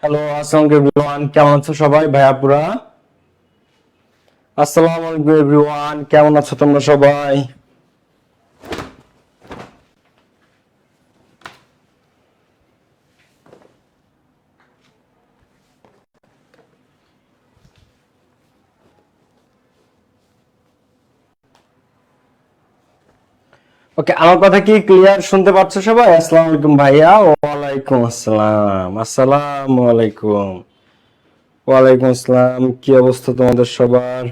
Hello, আসসালামু আলাইকুম everyone, কেমন আছো সবাই? ভাইয়াপুরা, আসসালামু আলাইকুম এভরিওয়ান, কেমন আছো তোমরা সবাই? ওকে, আমার কথা কি ক্লিয়ার শুনতে পাচ্ছ সবাই? আসসালামু আলাইকুম ভাইয়া। ওয়ালাইকুম আসসালাম। আসসালামু আলাইকুম। ওয়ালাইকুম আসসালাম। কি অবস্থা তোমাদের সবার?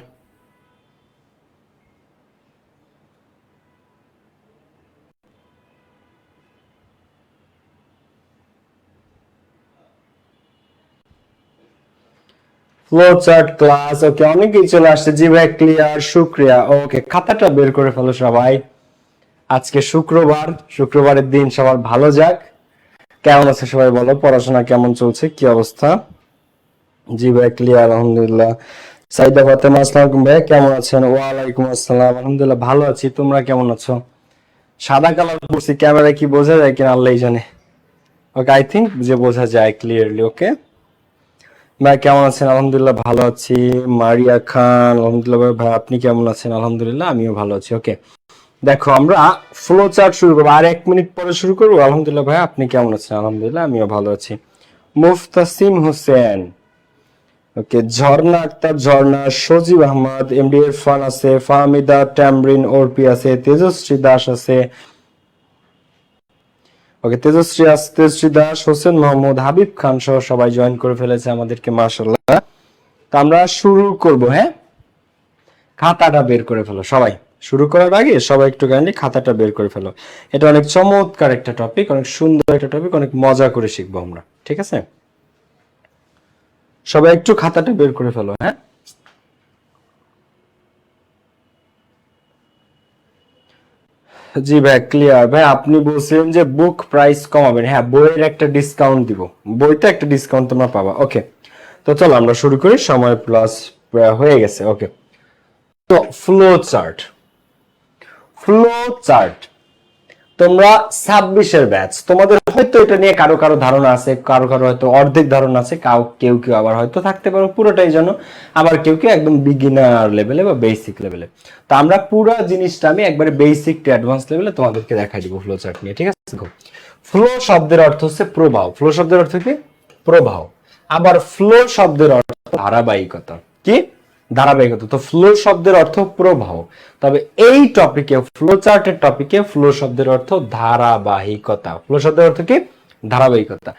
ফ্লো চার্ট ক্লাস, ওকে, অনেকেই চলে আসছে। জি ভাই, ক্লিয়ার, শুক্রিয়া। ওকে, খাতাটা বের করে ফেলো সবাই। আজকে শুক্রবার, শুক্রবারের দিন সবার ভালো যাক। কেমন আছে সবাই বলো? পড়াশোনা কেমন চলছে? কি অবস্থা? জি ভাই, ক্লিয়ার, আলহামদুলিল্লাহ। সাইদা ফাতেমা, আসসালামু আলাইকুম ভাই, কেমন আছেন? ওয়ালাইকুম আসসালাম, আলহামদুলিল্লাহ ভালো আছি। তোমরা কেমন আছো? সাদা কালার করছি, ক্যামেরায় কি বোঝা যায় কিনা আল্লাহই জানে। ওকে, আই থিংক যে বোঝা যায় ক্লিয়ারলি। ওকে ভাই, কেমন আছেন? আলহামদুলিল্লাহ ভালো আছি। মারিয়া খান, আলহামদুলিল্লাহ ভাই, আপনি কেমন আছেন? আলহামদুলিল্লাহ আমিও ভালো আছি। ওকে, দেখো আমরা ফ্লো চার্ট শুরু করবো, আর 1 মিনিট পরে শুরু করবো। আলহামদুলিল্লাহ ভাই, আপনি কেমন আছেন? আলহামদুলিল্লাহ আমিও ভালো আছি। মুফতাসিম হোসেন, ওকে, ঝর্ণা আক্তার, ঝর্ণা, সজীব আহমদ, এমডি ইরফান আছে, ফাহমিদা, ট্যামরিন, অর্পি আছে, তেজশ্রী দাস আছে। ওকে, তেজশ্রী দাস, হোসেন মোহাম্মদ, হাবিব খান সহ সবাই জয়েন করে ফেলেছে আমাদেরকে, মাশাআল্লাহ। তো আমরা শুরু করব। হ্যাঁ, খাতাটা বের করে ফেলো সবাই। শুরু করার আগে সবাই একটু কাইন্ডলি খাতাটা বের করে ফেলো। এটা অনেক চমৎকার একটা টপিক, অনেক সুন্দর একটা টপিক, অনেক মজা করে শিখবো আমরা, ঠিক আছে? সবাই একটু খাতাটা বের করে ফেলো। হ্যাঁ, জি ভাই, ক্লিয়ার। ভাই আপনি বলছিলেন যে বুক প্রাইস কমাবেন। হ্যাঁ, বইয়ের একটা ডিসকাউন্ট দিব, বইতে একটা ডিসকাউন্ট তোমরা পাবা। ওকে, তো চলো আমরা শুরু করি, সময় প্লাস হয়ে গেছে। ওকে, তো ফ্লো চার্ট, ফ্লো চার্ট তোমরা 26-এর ব্যাচ, তোমাদের হয়তো এটা নিয়ে কারো কারো ধারণা আছে, কারো কারো হয়তো অর্ধেক ধারণা আছে, কেউ কেউ আবার হয়তো থাকতে পারো পুরোটাই জানো, আবার কেউ কেউ একদম বিগিনার লেভেলে বা বেসিক লেভেলে। তো আমরা পুরো জিনিসটা আমি একবারে বেসিক টু অ্যাডভান্স লেভেলে তোমাদেরকে দেখাই দিব ফ্লো চার্ট নিয়ে, ঠিক আছে? ফ্লো শব্দের অর্থ হচ্ছে প্রবাহ। ফ্লো শব্দের অর্থ কি? প্রবাহ। আবার ফ্লো শব্দের অর্থ ধারাবাহিকতা। কি? ধারাবাহিকতা। তো ফ্লো শব্দের অর্থ প্রবাহ, তবে এই টপিকে, ফ্লো চার্টের টপিকে, ফ্লো শব্দের অর্থ ধারাবাহিকতা। ফ্লো শব্দের অর্থ কি? ধারাবাহিকতা।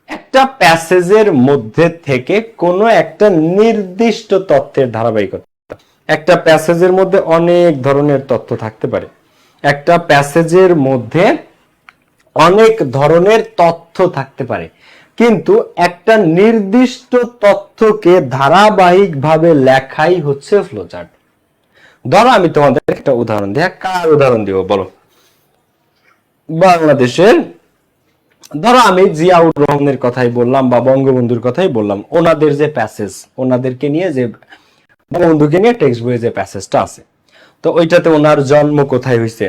একটা প্যাসেজের মধ্যে থেকে কোনো একটা নির্দিষ্ট তথ্যের ধারাবাহিকতা। একটা প্যাসেজের মধ্যে অনেক ধরনের তথ্য থাকতে পারে। একটা প্যাসেজের মধ্যে অনেক ধরনের তথ্য থাকতে পারে, কিন্তু একটা নির্দিষ্ট তথ্যকে ধারাবাহিকভাবে লেখাই হচ্ছে ফ্লোচার্ট। ধরো আমি তোমাদের একটা উদাহরণ দিই। কার উদাহরণ দিব বলো? বাংলাদেশের, ধরো আমি জিয়াউর রহমানের কথাই বললাম বা বঙ্গবন্ধুর কথাই বললাম। ওনাদের যে প্যাসেজ, ওনাদেরকে নিয়ে যে, বঙ্গবন্ধুকে নিয়ে টেক্সট বইয়ে যে প্যাসেজটা আছে, তো ওইটাতে ওনার জন্ম কোথায় হয়েছে,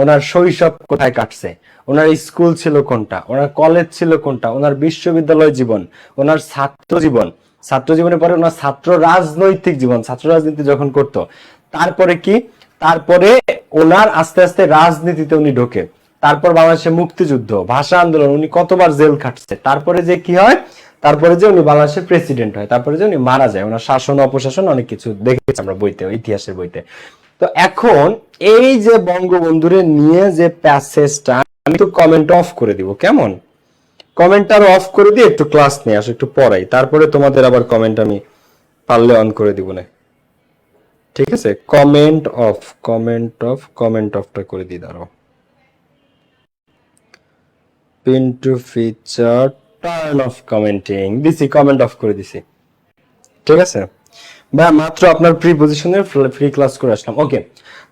ওনার শৈশব কোথায় কাটছে, ওনার স্কুল ছিল কোনটা, ওনার কলেজ ছিল কোনটা, ওনার বিশ্ববিদ্যালয় জীবন, ওনার ছাত্র জীবন, ছাত্র জীবনের পরে ওনার ছাত্র রাজনৈতিক জীবন, ছাত্র রাজনীতি যখন করত, তারপরে কি, তারপরে ওনার আস্তে আস্তে রাজনীতিতে উনি ঢোকে, তারপর বাংলাদেশে মুক্তিযুদ্ধ, ভাষা আন্দোলন, উনি কতবার জেল খাটছে, তারপরে যে কি হয়, তারপরে যে উনি বাংলাদেশের প্রেসিডেন্ট হয়, তারপরে যে উনি মারা যায়, ওনার শাসন অপশাসন অনেক কিছু দেখেছি আমরা বইতে, ইতিহাসের বইতে। তো এখন এই যে বঙ্গবন্ধুরে নিয়ে যে প্যাসেজটা, আমি তো কমেন্ট অফ করে দিব, কেমন? কমেন্ট আর অফ করে দিয়ে একটু ক্লাস নিয়ে আসো, একটু পড়াই, তারপরে তোমাদের আবার কমেন্ট আমি পারলে অন করে দিব না, ঠিক আছে? Comment off, comment off, comment অফটা করে দিই, দাঁড়াও। Pin to feature, turn off commenting দিছি, কমেন্ট অফ করে দিছি, ঠিক আছে ভাই? মাত্র আপনার প্রিপজিশনের ফ্রি ক্লাস করে আসলাম। ওকে,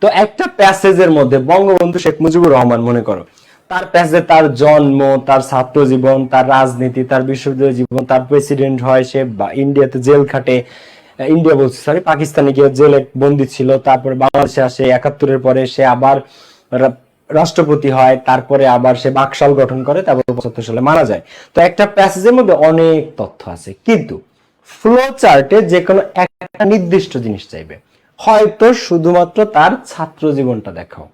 তো একটা প্যাসেজের মধ্যে বঙ্গবন্ধু শেখ মুজিবুর রহমান, মনে করো তার প্যাসেজে তার জন্ম, তার ছাত্র জীবন, তার রাজনীতি, তার বিশ্ববিদ্যালয় জীবন, তার প্রেসিডেন্ট হয়, সে ইন্ডিয়াতে জেল খাটে, ইন্ডিয়া বলছি সরি, পাকিস্তানে গিয়ে জেলে বন্দী ছিল, তারপরে বাংলাদেশে আসে 71-এর পরে, সে আবার রাষ্ট্রপতি হয়, তারপরে আবার সে বাকশাল গঠন করে, তারপর 75 সালে মারা যায়। তো একটা প্যাসেজের মধ্যে অনেক তথ্য আছে, কিন্তু ফ্লো চার্টে যে কোনো একটা নির্দিষ্ট জিনিস চাইবে, হয়তো শুধুমাত্র তার ছাত্র জীবনটা দেখাও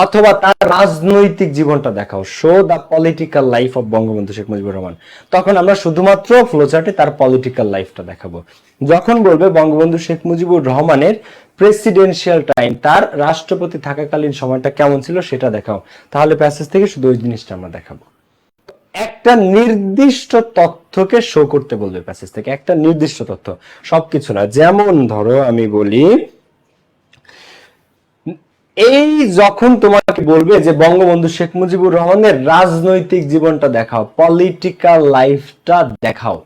অথবা তার রাজনৈতিক জীবনটা দেখাও, show the political life of Bangabandhu Sheikh Mujibur Rahman, তখন আমরা শুধুমাত্র ফ্লোচার্টে তার পলিটিক্যাল লাইফটা দেখাবো। যখন বলবে বঙ্গবন্ধু শেখ মুজিবুর রহমানের প্রেসিডেন্সিয়াল টাইম, তার রাষ্ট্রপতি থাকাকালীন সময়টা কেমন ছিল সেটা দেখাও, তাহলে প্যাসেজ থেকে শুধু ওই জিনিসটা আমরা দেখাবো। একটা নির্দিষ্ট তথ্যকে শো করতে বলবে প্যাসেজ থেকে, একটা নির্দিষ্ট তথ্য, সবকিছু না। যেমন ধরো আমি বলি, এই যখন তোমাকে বলবে যে বঙ্গবন্ধু শেখ মুজিবুর রহমানের রাজনৈতিক জীবনটা দেখাও, পলিটিক্যাল লাইফটা দেখাও,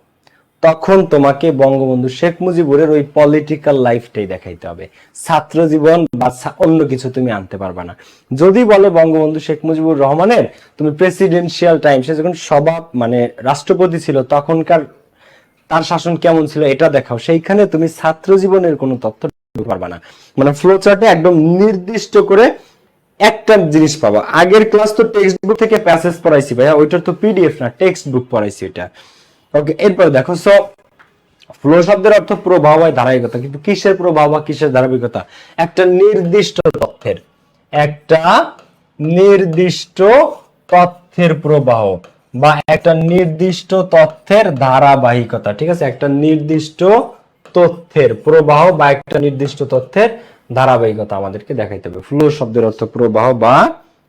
তখন তোমাকে বঙ্গবন্ধু শেখ মুজিবুরের ওই পলিটিক্যাল লাইফটাই দেখাইতে হবে, ছাত্র জীবন বা অন্য কিছু তুমি আনতে পারবা না। যদি বলে বঙ্গবন্ধু শেখ মুজিবুর রহমানের তুমি প্রেসিডেন্সিয়াল টাইম, সে যখন মানে রাষ্ট্রপতি ছিল তখনকার তার শাসন কেমন ছিল এটা দেখাও, সেইখানে তুমি ছাত্র জীবনের কোনো তথ্য পারবা না। মানে ফ্লো চার্টে একদম নির্দিষ্ট করে একটা জিনিস পাবা। আগের ক্লাস তো টেক্সট বুক থেকে প্যাসেজ পড়াইছি ভাইয়া, ওইটার তো পিডিএফ না, টেক্সট বুক পড়াইছি ওইটা। ওকে, এরপরে দেখো, সো ফ্লো শব্দের অর্থ প্রবাহ বা ধারাবাহিকতা, কিন্তু কিসের প্রবাহ বা কিসের ধারাবাহিকতা? একটা নির্দিষ্ট তথ্যের, একটা নির্দিষ্ট তথ্যের প্রবাহ বা একটা নির্দিষ্ট তথ্যের ধারাবাহিকতা। ঠিক আছে, একটা নির্দিষ্ট তথ্যের প্রবাহ বা একটা নির্দিষ্ট তথ্যের ধারাবাহিকতা আমাদেরকে দেখাইতে হবে। ফ্লো শব্দের অর্থ প্রবাহ বা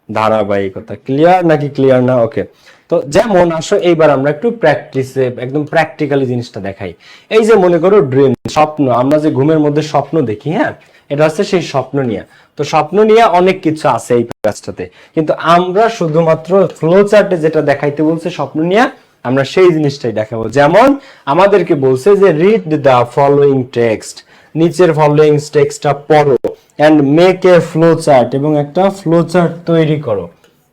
ধারাবাহিকতা। ক্লিয়ার নাকি ক্লিয়ার না? ওকে, তো যেমন আসো এইবার আমরা একটু প্র্যাকটিসে একদম প্র্যাকটিক্যালি জিনিসটা দেখাই। এই যে মনে করো ড্রিম, স্বপ্ন, আমরা যে ঘুমের মধ্যে স্বপ্ন দেখি, হ্যাঁ, এটা হচ্ছে সেই স্বপ্ন নিয়ে। তো স্বপ্ন নিয়ে অনেক কিছু আছে এই প্যাসেজটাতে, কিন্তু আমরা শুধুমাত্র ফ্লো চার্টে যেটা দেখাইতে বলছে স্বপ্ন নিয়ে, আমরা সেই জিনিসটাই দেখাবো। যেমন আমাদেরকে বলছে যে রিড দ্য ফলোইং টেক্সট, নিচের ফলোইং টেক্সটটা পড়ো and make a flow chart, এবং একটা ফ্লো চার্ট তৈরি করো।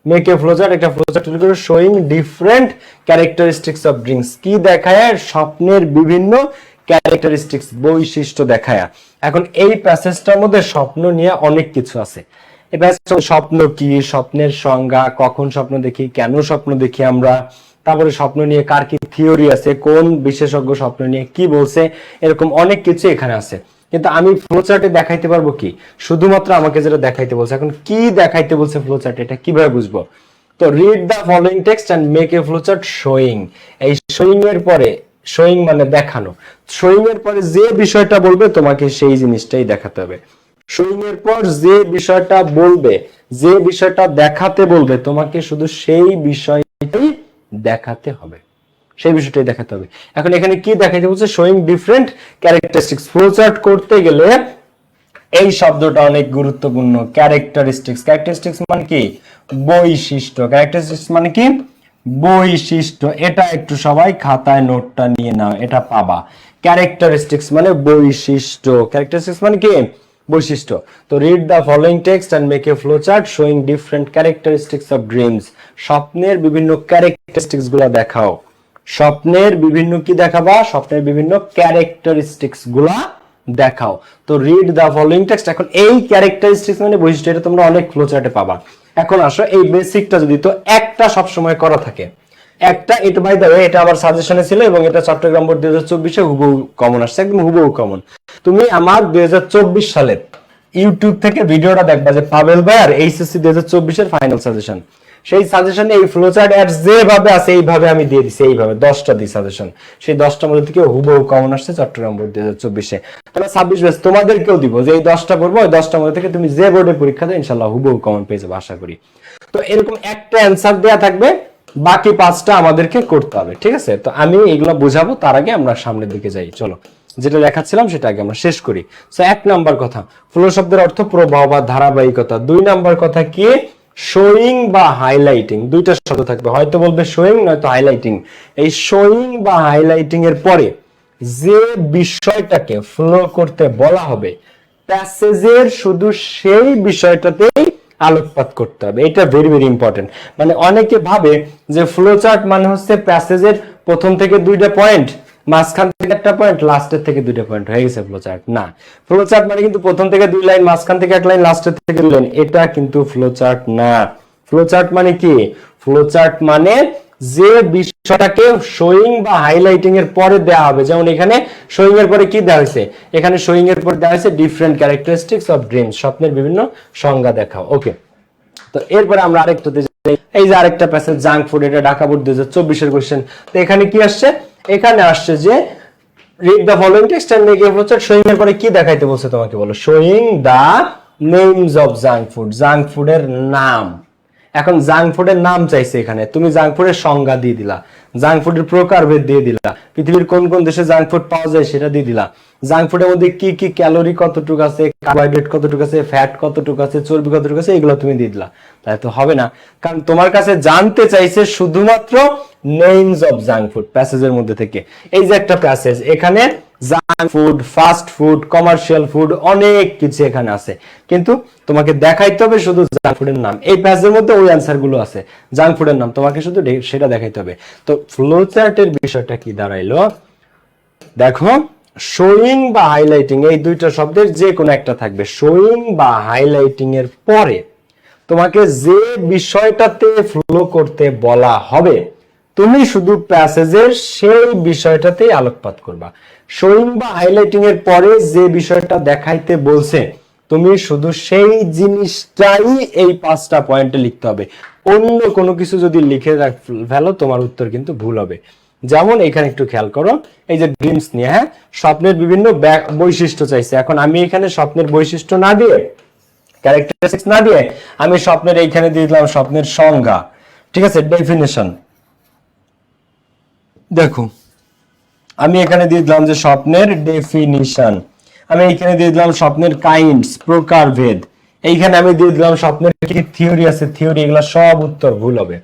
মেক এ ফ্লো চার্ট, একটা ফ্লো চার্ট তৈরি করো showing different characteristics of dreams, কি দেখায়? স্বপ্নের বিভিন্ন ক্যারেক্টারিস্টিক্স, বৈশিষ্ট্য দেখায়। এখন এই প্যাসেজটার মধ্যে স্বপ্ন নিয়ে অনেক কিছু আছে। এই প্যাসেজটা স্বপ্ন কি, স্বপ্নের সংজ্ঞা, কখন স্বপ্ন দেখি, কেন স্বপ্ন দেখি আমরা, তারপরে স্বপ্ন নিয়ে কার কি থিওরি আছে, কোন বিশেষজ্ঞ স্বপ্ন নিয়ে কি বলছে, এরকম অনেক কিছু এখানে আছে। কিন্তু আমি ফ্লোচার্টে দেখাইতে পারবো কি? শুধুমাত্র আমাকে যেটা দেখাইতে বলছে। এখন কি দেখাইতে বলছে ফ্লোচার্টে, এটা কিভাবে বুঝবো? তো read the following text and make a flowchart showing. এই শোয়িং এর পরে, শোয়িং মানে দেখানো, শোয়িং এর পরে যে বিষয়টা বলবে তোমাকে সেই জিনিসটাই দেখাতে হবে। শোয়িং এর পর যে বিষয়টা বলবে, যে বিষয়টা দেখাতে বলবে, তোমাকে শুধু সেই বিষয়টাই দেখাতে হবে, সেই বিষয়টাই দেখাতে হবে। এখন এখানে কি দেখাইতে বলছে? Showing different characteristics. ফ্লোচার্ট করতে গেলে এই শব্দটা অনেক গুরুত্বপূর্ণ। ক্যারেক্টারিস্টিক্স, ক্যারেক্টারিস্টিক্স মানে কি? বৈশিষ্ট্য। ক্যারেক্টারিস্টিক্স মানে কি? বৈশিষ্ট্য। এটা একটু সবাই খাতায় নোটটা নিয়ে নাও, এটা পাবা। ক্যারেক্টারিস্টিক্স মানে বৈশিষ্ট্য, ক্যারেক্টারিস্টিক্স মানে কি? বৈশিষ্ট্য। তো read the following text and make a flow chart showing different characteristics of dreams. স্বপ্নের বিভিন্ন ক্যারেক্টারিস্টিক্স গুলা দেখাও। স্বপ্নের বিভিন্ন কি দেখাবা? স্বপ্নের বিভিন্ন ক্যারেক্টারিস্টিক্স গুলা দেখাও। তো রিড দ্য ফলোইং টেক্সট। এখন এই ক্যারেক্টারিস্টিক্স মানে বৈশিষ্ট্য, এটা তোমরা অনেক ফ্লো চার্টে পাবা। এখন আসো এই বেসিকটা যদি তো একটা সবসময় করা থাকে, একটা, এটা বাই দ্য ওয়ে এটা আমার সাজেশনে ছিল এবং এটা চট্টগ্রাম বোর্ড 2024 হুবহু কমন আসছে, একদম হুবহু কমন। তুমি আমার 2024 সালের ইউটিউব থেকে ভিডিওটা দেখবা যে পাবেল ভাইয়ার এইচএসসি 2024 এর ফাইনাল সাজেশন, সেই সাজেশনে এই ফ্লোচার্ট অ্যাড যেভাবে আছে এইভাবে আমি দিয়ে দিছি, এইভাবে 10টা দিই সাজেশন, সেই 10টার মধ্যে থেকে হুবহু কমন আসছে চট্টগ্রাম বোর্ড 2024-এ। তাহলে 26 ব্যাচ তোমাদেরকেও দিব যে এই 10টা পড়বো, ওই 10টার মধ্যে থেকে তুমি যে বোর্ডে পরীক্ষা দাও ইনশাআল্লাহ হুবহু কমন পেয়ে যাবে আশা করি। তো এরকম একটা অ্যানসার দেয়া থাকবে, বাকি 5টা আমাদেরকে করতে হবে, ঠিক আছে? তো আমি এগুলো বুঝাবো, তার আগে আমরা সামনের দিকে যাই। চলো, যেটা দেখাচ্ছিলাম সেটা আগে আমরা শেষ করি। সো 1 নাম্বার কথা, ফ্লো শব্দের অর্থ প্রবাহ বা ধারাবাহিকতা। 2 নাম্বার কথা কি? শোয়িং বা হাইলাইটিং। দুইটা শব্দ থাকবে, হয়তো বলবে শোয়িং নয়তো হাইলাইটিং। এই শোয়িং বা হাইলাইটিং এর পরে যে বিষয়টাকে ফ্লো করতে বলা হবে, প্যাসেজের শুধু সেই বিষয়টাতেই আলোকপাত করতে হবে। এটা ভেরি ভেরি ইম্পর্টেন্ট। মানে অনেকে ভাবে যে ফ্লো চার্ট মানে হচ্ছে প্যাসেজের প্রথম থেকে 2টা পয়েন্ট মাঝখান থেকে একটা পয়েন্ট, লাস্টের থেকে দুইটা পয়েন্ট হয়ে গেছে ফ্লো চার্ট? না, ফ্লো চার্ট মানে কিন্তু প্রথম থেকে দুই লাইন, মাঝখান থেকে এক লাইন, লাস্টের থেকে দুই লাইন, এটা কিন্তু ফ্লো চার্ট না। ফ্লো চার্ট মানে কি? ফ্লো চার্ট মানে যে বিষয়টাকে শোয়িং বা হাইলাইটিং এর পরে দেওয়া হবে। যেমন এখানে শোয়িং এর পরে কি দেওয়া হয়েছে? এখানে শোয়িং এর পরে দেওয়া হয়েছে ডিফারেন্ট ক্যারেক্টারিস্টিক্স অফ ড্রিমস, স্বপ্নের বিভিন্ন সংজ্ঞা দেখাও। ওকে, তো এরপরে আমরা আরেকটাতে যাই। এই যে আরেকটা প্যাসেজ, জাঙ্ক ফুড, এটা ঢাকা বোর্ড 2024 এর কোশ্চেন। তো এখানে কি আসছে? এখানে আসছে যে read the following text and make a flow chart. Showing এর পরে কি দেখাইতে বলছে তোমাকে? বলো showing the names of junk food, junk ফুডের নাম। এখন জাঙ্ক ফুডের নাম চাইছে, এখানে তুমি জাঙ্ক ফুডের সংজ্ঞা দিয়ে দিলা, জাঙ্ক ফুডের প্রকারভেদ দিয়ে দিলা, পৃথিবীর কোন কোন দেশে জাঙ্ক ফুড পাওয়া যায় সেটা দিয়ে দিলা, জাঙ্ক ফুডের মধ্যে কি কি ক্যালোরি কতটুকু আছে, কার্বোহাইড্রেট কতটুকু আছে, ফ্যাট কতটুকু আছে, চর্বি কতটুকু আছে, এগুলো তুমি দিয়ে দিলা। তাই তো হবে না, কারণ তোমার কাছে জানতে চাইছে শুধুমাত্র নেমস অফ জাঙ্ক ফুড প্যাসেজের মধ্যে থেকে। এই যে একটা প্যাসেজ, এখানে junk food, fast food, commercial food, অনেক কিছু এখানে আছে, কিন্তু তোমাকে দেখাইতে হবে শুধু জাঙ্ক ফুডের নাম। এই প্যাসেজের মধ্যে ওই অ্যান্সার গুলো আছে, জাঙ্ক ফুডের নাম তোমাকে শুধু সেটা দেখাইতে হবে। তো ফ্লো চার্টের বিষয়টা কি দাঁড়াইলো? দেখো, শোয়িং বা হাইলাইটিং, এই দুইটা শব্দের যে কোনো একটা থাকবে। শোয়িং বা হাইলাইটিং এর পরে তোমাকে যে বিষয়টাতে ফ্লো করতে বলা হবে, তুমি শুধু প্যাসেজের সেই বিষয়টাতেই আলোকপাত করবা। শোয়িং বা হাইলাইটিং এর পরে যে বিষয়টা দেখাইতে বলছে, তুমি শুধু সেই জিনিসটাই এই 5টা পয়েন্টে লিখতে হবে। অন্য কোনো কিছু যদি লিখে ফেলো, তোমার উত্তর কিন্তু ভুল হবে। যেমন এখানে একটু খেয়াল করো, এই যে ড্রিমস নিয়ে, হ্যাঁ, স্বপ্নের বিভিন্ন বৈশিষ্ট্য চাইছে। এখন আমি এখানে স্বপ্নের বৈশিষ্ট্য না দিয়ে, ক্যারেক্টারিস্টিক্স না দিয়ে, আমি স্বপ্নের এইখানে দিয়ে দিলাম স্বপ্নের সংজ্ঞা, ঠিক আছে, ডেফিনেশন। দেখো, আমি এখানে দিয়ে দিলাম যে স্বপ্নের ডেফিনিশন, আমি এখানে দিয়ে দিলাম স্বপ্নের কাইন্ডস, প্রকারভেদ, এইখানে আমি দিয়ে দিলাম স্বপ্নের কি থিওরি আছে, থিওরি, এগুলো সব উত্তর ভুল হবে,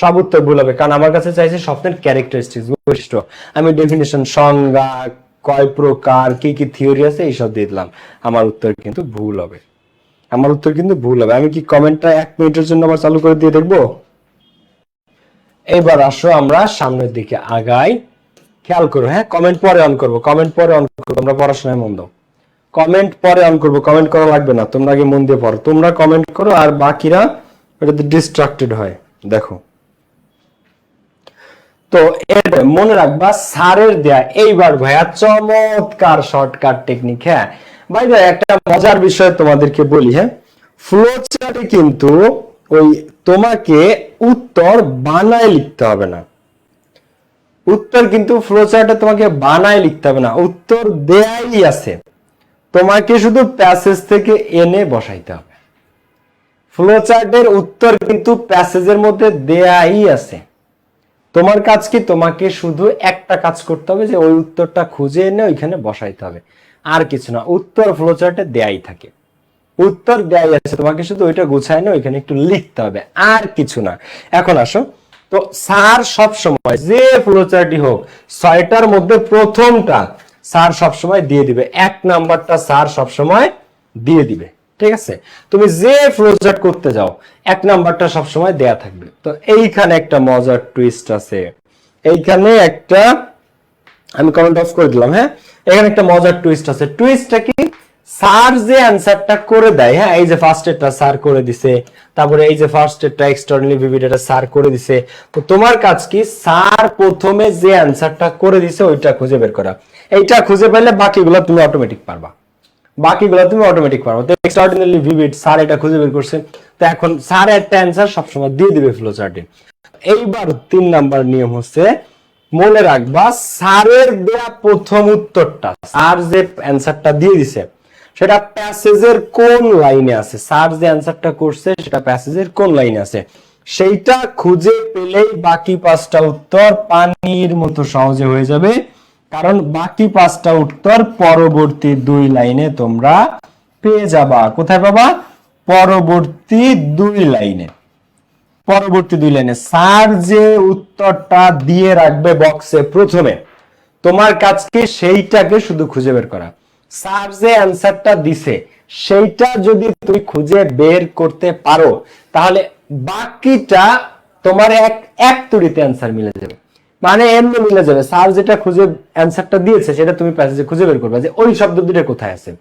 সব উত্তর ভুল হবে, কারণ আমার কাছে চাইছে স্বপ্নের ক্যারেক্টারিস্টিক্স, বৈশিষ্ট্য। আমি ডেফিনিশন, সংজ্ঞা, কয় প্রকার, কি কি থিওরি আছে, এইসব দিয়ে দিলাম। আমার উত্তর কিন্তু ভুল হবে, আমার উত্তর কিন্তু ভুল হবে। আমি কি কমেন্টটা 1 মিনিটের জন্য আবার চালু করে দিয়ে দেখবো? এবার আসো আমরা সামনের দিকে আগাই। খেয়াল করো, হ্যাঁ, কমেন্ট পরে অন করবো, কমেন্ট পরে অন করবো, তোমরা পড়াশোনায় মন দাও। কমেন্ট পরে অন করবো, কমেন্ট করা লাগবে না, তোমরা আগে মন দিয়ে পড়ো। তোমরা কমেন্ট করো আর বাকিরা এটাতে ডিস্ট্রাক্টেড হয়। দেখো, তো এরপরে মনে রাখবা স্যারের দেয়া এইবার ভাইয়া চমৎকার শর্টকাট টেকনিক। হ্যাঁ ভাই, একটা মজার বিষয় তোমাদেরকে বলি, হ্যাঁ, ফ্লো চার্টে কিন্তু ওই তোমাকে উত্তর বানায় লিখতে হবে না, উত্তর কিন্তু ফ্লো চার্টে তোমাকে বানায় লিখতে হবে না, উত্তর দেয়াই আছে, তোমাকে শুধু প্যাসেজ থেকে এনে বসাইতে হবে। ফ্লো চার্টের উত্তর কিন্তু প্যাসেজের মধ্যে দেয়াই আছে। তোমার কাজ কি? তোমাকে শুধু একটা কাজ করতে হবে, যে ওই উত্তরটা খুঁজে এনে ওইখানে বসাইতে হবে, আর কিছু না। উত্তর ফ্লো চার্টে দেয়াই থাকে, উত্তর দেয়াই আছে, তোমাকে শুধু ওইটা গুছায় না ওইখানে একটু লিখতে হবে, আর কিছু না। এখন আসো, তো স্যার সব সময় যে ফ্লো চার্টই হোক, 6টার মধ্যে প্রথমটা স্যার সব সময় দিয়ে দিবে, 1 নাম্বারটা স্যার সব সময় দিয়ে দিবে, ঠিক আছে? তুমি যে ফ্লো চার্ট করতে যাও, 1 নাম্বারটা সব সময় দেয়া থাকবে। তো এইখানে একটা মজার টুইস্ট আছে, এইখানে একটা, আমি কমেন্ট অফ করে দিলাম, হ্যাঁ, এখানে একটা মজার টুইস্ট আছে। টুইস্টটা কি? স্যার যে অ্যানসারটা করে দেয়, হ্যাঁ, এই যে ফার্স্ট এরটা স্যার করে দিছে, তারপরে এই যে ফার্স্ট এরটা এক্সটারনালি ভিভিড এটা স্যার করে দিছে, তো তোমার কাজ কি? স্যার প্রথমে যে অ্যানসারটা করে দিছে ওইটা খুঁজে বের করা। এইটা খুঁজে পেলে বাকিগুলো তুমি অটোমেটিক পারবা, বাকিগুলো তুমি অটোমেটিক পারবা। তো এক্সটারনালি ভিভিড স্যার এটা খুঁজে বের করছে, তো এখন স্যার একটা অ্যানসার সবসময় দিয়ে দিবে ফ্লো চার্টে। এইবার 3 নাম্বার নিয়ম হচ্ছে, মনে রাখবা স্যারের দেয়া প্রথম উত্তরটা, স্যার যে অ্যানসারটা দিয়ে দিছে সেটা প্যাসেজের কোন লাইনে আছে, স্যার যে অ্যানসারটা করছে সেটা প্যাসেজের কোন লাইনে আছে, সেইটা খুঁজে পেলেই বাকি 5টা উত্তর পানির মতো সহজে হয়ে যাবে। কারণ বাকি 5টা উত্তর পরবর্তী 2 লাইনে তোমরা পেয়ে যাবা। কোথায় পাবা? পরবর্তী 2 লাইনে, পরবর্তী 2 লাইনে স্যার যে উত্তরটা দিয়ে রাখবে বক্সে প্রথমে, তোমার কাজ কি? সেইটাকে শুধু খুঁজে বের করা। স্যার যে অ্যানসারটা দিছে সেইটা যদি তুমি খুঁজে বের করতে পারো, তাহলে বাকিটা তোমার এক তুড়িতে অ্যানসার মিলে যাবে। মানে এমনি মিলে যাবে, স্যার যেটা খুঁজে অ্যান্সারটা দিয়েছে সেটা তুমি প্যাসেজে খুঁজে বের করবে যে ওই শব্দ দুটো কোথায় আছে।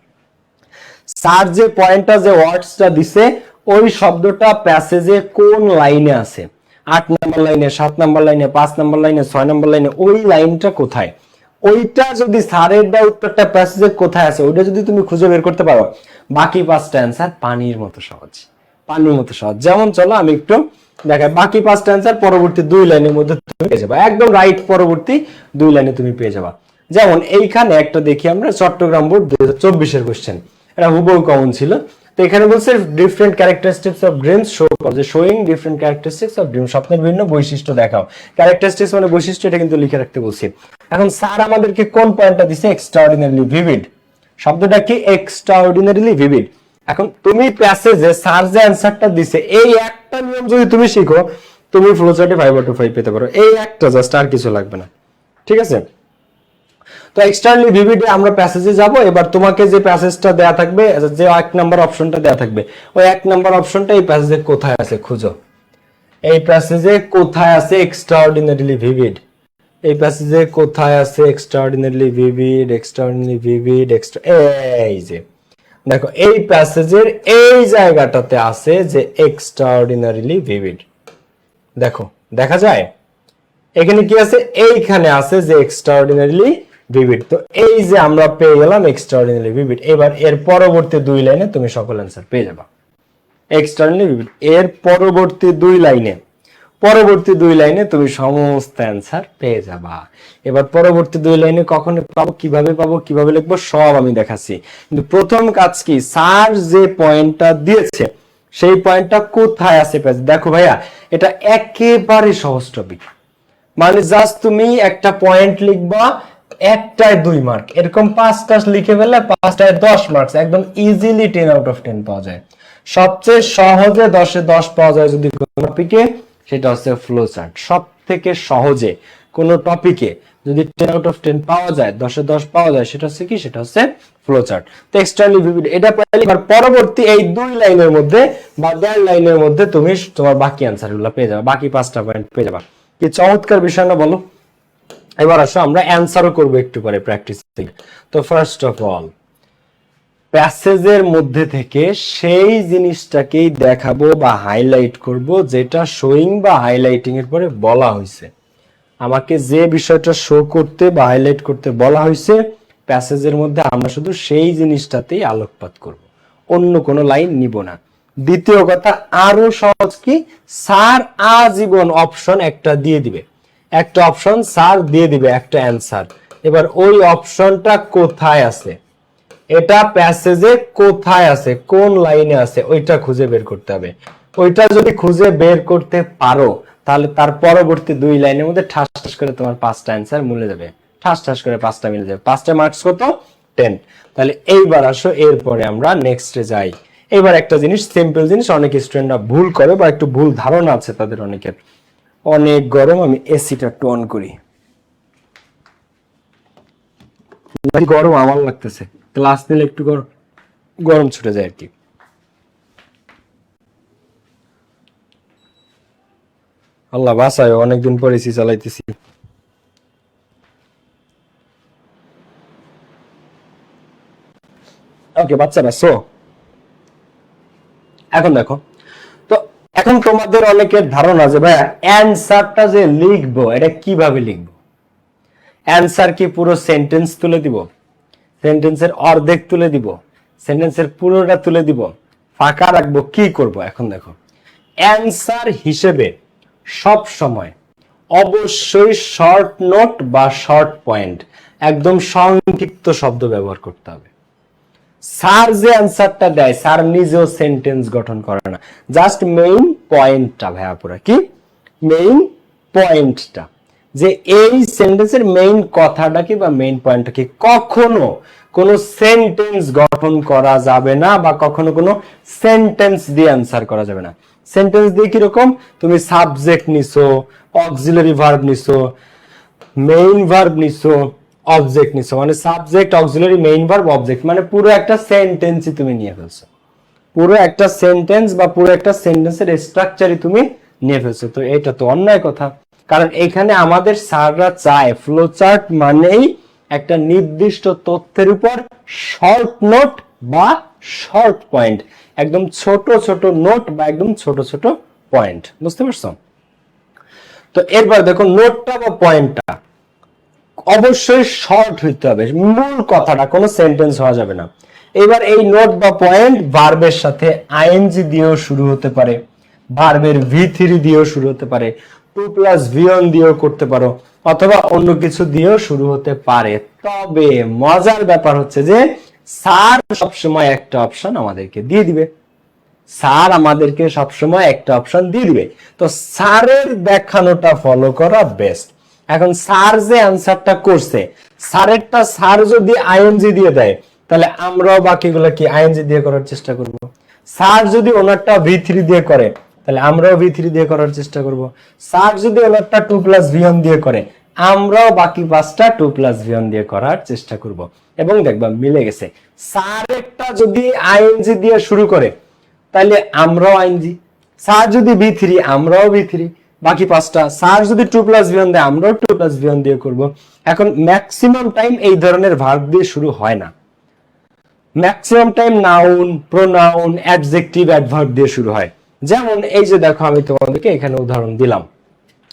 স্যার যে পয়েন্টটা যে ওয়ার্ডসটা দিছে ওই শব্দটা প্যাসেজে কোন লাইনে আছে, 8 নাম্বার লাইনে, 7 নাম্বার লাইনে, 5 নাম্বার লাইনে, 6 নাম্বার লাইনে, ওই লাইনটা কোথায়, ওইটা যদি স্যারের দেওয়া উত্তরটা প্যাসেজে কোথায় আছে ওইটা যদি তুমি খুঁজে বের করতে পারো, বাকি 5টা অ্যান্সার পানির মতো সহজ, পানির মতো সহজ। যেমন চলো আমি একটু দেখাই, বাকি 5টা অ্যান্সার পরবর্তী 2 লাইনের মধ্যে তুমি পেয়ে যাবে, একদম রাইট পরবর্তী 2 লাইনে তুমি পেয়ে যাবা। যেমন এইখানে একটা দেখি আমরা, চট্টগ্রাম বোর্ড 2024 এর কোশ্চেন, এটা হুবহু কমন ছিল। তো এখানে বলছে different characteristics of dreams show, যে showing different characteristics of dream, স্বপ্নের বিভিন্ন বৈশিষ্ট্য দেখাও। ক্যারেক্টারিস্টিক্স মানে বৈশিষ্ট্য, এটা কিন্তু লিখে রাখতে বলছি। এখন স্যার আমাদেরকে কোন পয়েন্টটা দিছে, এক্সট্রাঅর্ডিনারিলি ভিভিড, শব্দটা কি এক্সট্রাঅর্ডিনারিলি ভিভিড। এখন তুমি প্যাসেজে স্যার যে অ্যানসারটা দিছে এই একটা নিয়ম যদি তুমি শিখো, তুমি ফ্লোচার্টে 5/5 পেতে পারো, এই একটা জাস্ট, আর কিছু লাগবে না, ঠিক আছে। তো এক্সটার্নালি ভিভিডে আমরা প্যাসেজে যাব। এবার তোমাকে যে প্যাসেজটা দেয়া থাকবে, যে 1 নাম্বার অপশনটা দেয়া থাকবে, ওই 1 নাম্বার অপশনটা এই প্যাসেজে কোথায় আছে খুঁজো, এই প্যাসেজে কোথায় আছে এক্সট্রাঅর্ডিনারিলি ভিভিড, এই প্যাসেজে কোথায় আছে এক্সট্রাঅর্ডিনারিলি ভিভিড, এক্সট্রাঅর্ডিনারিলি ভিভিড, এই যে দেখো এই প্যাসেজের এই জায়গাটাতে আছে যে এক্সট্রাঅর্ডিনারিলি ভিভিড, দেখো দেখা যায় এখানে কি আছে, এইখানে আছে যে এক্সট্রাঅর্ডিনারিলি ভিভিড। তো এই যে আমরা পেয়ে গেলাম এক্সট্রাঅর্ডিনারি ভিভিড। এবার এর পরবর্তী 2 লাইনে তুমি সকল অ্যান্সার পেয়ে যাবে এক্সট্রাঅর্ডিনারি ভিভিড। এর পরবর্তী 2 লাইনে, পরবর্তী 2 লাইনে তুমি সমস্ত অ্যান্সার পেয়ে যাবা। এবার পরবর্তী 2 লাইনে কখন পাবো, কিভাবে লিখবো সব আমি দেখাচ্ছি। কিন্তু প্রথম কাজ কি, স্যার যে পয়েন্টটা দিয়েছে সেই পয়েন্টটা কোথায় আছে দেখো ভাইয়া, এটা একেবারে সহজ টপিক। মানে জাস্ট তুমি একটা পয়েন্ট লিখবা, একটায় 2 মার্ক, এরকম 5টা লিখে ফেললে 5টায় 10 মার্কস, একদম ইজিলি 10/10 পাওয়া যায়। সবচেয়ে সহজে 10-এ 10 পাওয়া যায় যদি কোনো টপিকে, সেটা হচ্ছে ফ্লো চার্ট। সব থেকে সহজে কোনো টপিকে যদি 10/10 পাওয়া যায়, 10-এ 10 পাওয়া যায়, সেটা হচ্ছে কি, সেটা হচ্ছে ফ্লো চার্ট। তো এক্সটার্নালি ভিভিড এটা পেলে এবার পরবর্তী এই 2 লাইনের মধ্যে বা 1.5 লাইনের মধ্যে তুমি তোমার বাকি অ্যান্সারগুলো পেয়ে যাবে, বাকি 5টা পয়েন্ট পেয়ে যাবে। কি চমৎকার বিষয় না বলো। এবার আসো আমরা অ্যানসারও করব একটু পরে প্র্যাকটিস থেকে। তো ফার্স্ট অফ অল প্যাসেজের মধ্যে থেকে সেই জিনিসটাকেই দেখাবো বা হাইলাইট করব যেটা শোয়িং বা হাইলাইটিং এর পরে বলা হয়েছে। আমাকে যে বিষয়টা শো করতে বা হাইলাইট করতে বলা হয়েছে প্যাসেজের মধ্যে, আমরা শুধু সেই জিনিসটাতেই আলোকপাত করব, অন্য কোনো লাইন নিব না। দ্বিতীয় কথা আরো সহজ কি, স্যার আজীবন অপশন একটা দিয়ে দিবে, একটা অপশন স্যার দিয়ে দিবে, একটা অ্যান্সার। এবার ওই অপশনটা কোথায় আছে, এটা প্যাসেজে কোথায় আছে, কোন লাইনে আছে, ওইটা খুঁজে বের করতে হবে। ওইটা যদি খুঁজে বের করতে পারো তাহলে তার পরবর্তী 2 লাইনের মধ্যে ঠাস ঠাস করে তোমার 5টা অ্যান্সার মিলে যাবে, ঠাস ঠাস করে 5টা মিলে যাবে। 5টা মার্কস কত, 10। তাহলে এইবার আসো এরপরে আমরা নেক্সটে যাই। এবার একটা জিনিস, সিম্পল জিনিস, অনেক স্টুডেন্টরা ভুল করে বা একটু ভুল ধারণা আছে তাদের অনেকের। অনেক গরম, আমি এসিটা একটু অন করি, গরম আমার লাগতেছে, ক্লাস নিলে একটু গরম ছুটে যায় আর কি। আল্লাহ বাঁচায়, অনেকদিন পরে এসি চালাইতেছি। ওকে বাচ্চারা, সো এখন দেখো, তো এখন তোমাদের অনেকের ধারণা যে ভাই অ্যানসারটা যে লিখবো এটা কিভাবে লিখবো, অ্যানসার কি পুরো সেন্টেন্স তুলে দিব, সেন্টেন্সের অর্ধেক তুলে দিব, সেন্টেন্সের পুরোটা তুলে দিব, ফাঁকা রাখবো, কি করব? এখন দেখো, অ্যানসার হিসেবে সব সময় অবশ্যই শর্ট নোট বা শর্ট পয়েন্ট, একদম সংক্ষিপ্ত শব্দ ব্যবহার করতে হবে। স্যার যে অ্যান্সারটা দেয়, স্যার নিজেও সেন্টেন্স গঠন করে না, জাস্ট মেইন পয়েন্টটা, ভাইয়া পুরা কি মেইন পয়েন্টটা, যে এই সেন্টেন্সের মেইন কথাটা কি বা মেইন পয়েন্টটা কি। কখনো কোনো সেন্টেন্স গঠন করা যাবে না বা কখনো কোনো সেন্টেন্স দিয়ে অ্যান্সার করা যাবে না। সেন্টেন্স দিয়ে কিরকম, তুমি সাবজেক্ট নিছো, অক্সিলারি ভার্ব নিছো, মেইন ভার্ব নিছো, অবজেক্ট নিছো, মানে subject, auxiliary, main verb, object, মানে পুরো একটা সেন্টেন্সই তুমি নিয়ে ফেলছো, পুরো একটা সেন্টেন্স বা পুরো একটা সেন্টেন্সের স্ট্রাকচারই তুমি নিয়ে ফেলছো। তো এটা তো অন্যায় কথা। কারণ এখানে আমাদের স্যাররা চায় ফ্লো চার্ট মানেই একটা নির্দিষ্ট তথ্যের উপর শর্ট নোট বা শর্ট পয়েন্ট, একদম ছোট ছোট নোট বা একদম ছোট ছোট পয়েন্ট। বুঝতে পারছো? তো এরপর দেখো নোটটা বা পয়েন্টটা অবশ্যই শর্ট হইতে হবে, মূল কথাটা কোনো সেন্টেন্স হওয়া যাবে না। এবার এই নোট বা পয়েন্ট ভার্বের সাথে আইএনজি দিয়েও শুরু হতে পারে, ভার্বের ভি3 দিয়েও শুরু হতে পারে, 2+V1 দিয়েও করতে পারো, অথবা অন্য কিছু দিয়েও শুরু হতে পারে। তবে মজার ব্যাপার হচ্ছে যে স্যার সবসময় একটা অপশন আমাদেরকে দিয়ে দিবে, স্যার আমাদেরকে সবসময় একটা অপশন দিয়ে দিবে। তো স্যারের দেখানোটা ফলো করা বেস্ট। এখন স্যার যে অ্যান্সারটা করছে, স্যারেরটা স্যার যদি আইএনজি দিয়ে দেয়, তাহলে আমরাও বাকিগুলো কি আইএনজি দিয়ে করার চেষ্টা করব। স্যার যদি ওনারটা ভি3 দিয়ে করে, তাহলে আমরাও ভি3 দিয়ে করার চেষ্টা করব। স্যার যদি ওনারটা 2+V1 দিয়ে করে, আমরাও বাকি 5টা 2+V1 দিয়ে করার চেষ্টা করব। এবং দেখবা মিলে গেছে। স্যারেরটা যদি আইএনজি দিয়ে শুরু করে, তাহলে আমরাও আইএনজি, স্যার যদি ভি3 আমরাও ভি3, বাকি 5টা। স্যার যদি 2+V1 দেয়, আমরাও 2+V1 দিয়ে করব। এখন ম্যাক্সিমাম টাইম এই ধরনের ভার্ব দিয়ে শুরু হয় না, maximum time noun, pronoun, adjective, adverb দিয়ে শুরু হয়। যেমন এই যে দেখো আমি তোমাদেরকে এখানে উদাহরণ দিলাম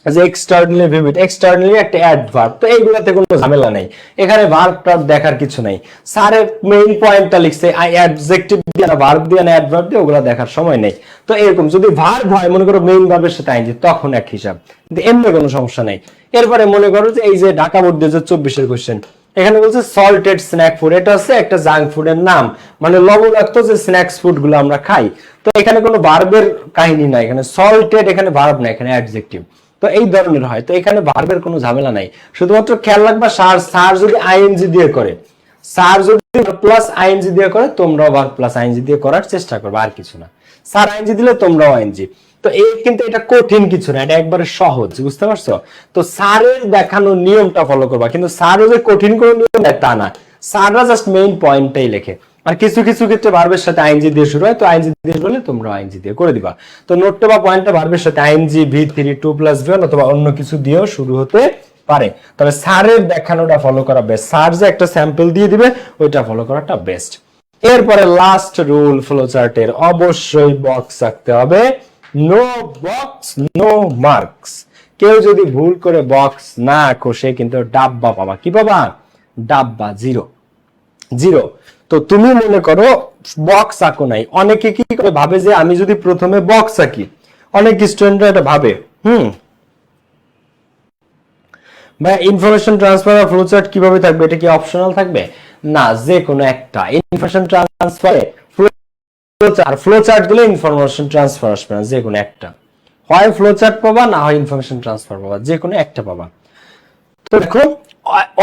যে এক্সটার্নালি ভিভিড, এক্সটার্নালি একটা অ্যাডভার্ব, তো এইগুলাতে কোনো ঝামেলা নেই, এখানে ভার্বটা দেখার কিছু নাই। স্যারের মেইন পয়েন্টটা লিখছে অ্যাডজেক্টিভ দিয়ে না ভার্ব দিয়ে না অ্যাডভার্ব দিয়ে, ওগুলা দেখার সময় নেই। তো এরকম যদি ভার্ব হয়, মনে করো মেইন ভার্বের সাথে আইনজি, তখন এক হিসাব, কিন্তু এমনি কোনো সমস্যা নেই। এরপরে মনে করো যে এই যে ঢাকা বোর্ড 2024 কোশ্চেন, এখানে বলছে সল্টেড স্ন্যাক ফুড, এটা হচ্ছে একটা জাঙ্ক ফুডের নাম, মানে লবণাক্ত যে স্ন্যাক্স ফুড গুলো আমরা খাই। তো এখানে কোনো ভার্বের কাহিনী নাই, এখানে সল্টেড, এখানে ভার্ব না, এখানে অ্যাডজেক্টিভ। তো এই ধরনের হয়, তো এখানে ভার্বের কোনো ঝামেলা নাই। শুধুমাত্র খেয়াল রাখবা স্যার যদি আইএনজি দিয়ে করে, স্যার যদি প্লাস আইএনজি দিয়ে করে, তোমরাও ভার্ব প্লাস আইএনজি দিয়ে করার চেষ্টা করবে, আর কিছু না। স্যার আইএনজি দিলে তোমরাও আইএনজি। তো এই কিন্তু এটা কঠিন কিছু না, এটা একবারে সহজ, বুঝতে পারছো? তো স্যারের দেখানো নিয়মটা ফলো করবা, কিন্তু স্যারও যে কঠিন কোনো নিয়ম দেয় তা না, স্যাররা জাস্ট মেইন পয়েন্টটাই লেখে। আর কিছু কিছু ক্ষেত্রে ভার্বের সাথে আইএনজি দিয়ে শুরু হয়, তো আইএনজি দিয়ে বলে তোমরা আইএনজি দিয়ে করে দিবা। তো নোটটা বা পয়েন্টটা ভার্বের সাথে আইএনজি, ভি3, 2+V1 অথবা অন্য কিছু দিয়েও শুরু হতে পারে। তবে স্যারের দেখানোটা ফলো করা বেস্ট, স্যার যে একটা স্যাম্পল দিয়ে দিবে ওইটা ফলো করাটা বেস্ট। এরপরে লাস্ট রুল ফ্লো চার্টের, অবশ্যই বক্স রাখতে হবে, নো বক্স নো মার্কস। কেউ যদি ভুল করে বক্স না আঁকো, সে কিন্তু ডাব্বা পাবা। কি পাবা? ডাব্বা, জিরো, জিরো। তো তুমি মনে করো বক্স আঁকো নাই, অনেকে কি করে ভাবে যে আমি যদি প্রথমে বক্স আঁকি, অনেক স্টুডেন্টরা এটা ভাবে ভাই ইনফরমেশন ট্রান্সফার আর ফ্লোচার্ট কিভাবে থাকবে, এটা কি অপশনাল থাকবে? না, যে কোনো একটা। ইনফরমেশন ট্রান্সফারে ফ্লোচার্ট দিলে ইনফরমেশন ট্রান্সফার আসবে না, যে কোনো একটা। হয় ফ্লোচার্ট পাবা, না হয় ইনফরমেশন ট্রান্সফার পাবা, যে কোনো একটা পাবা। তো দেখো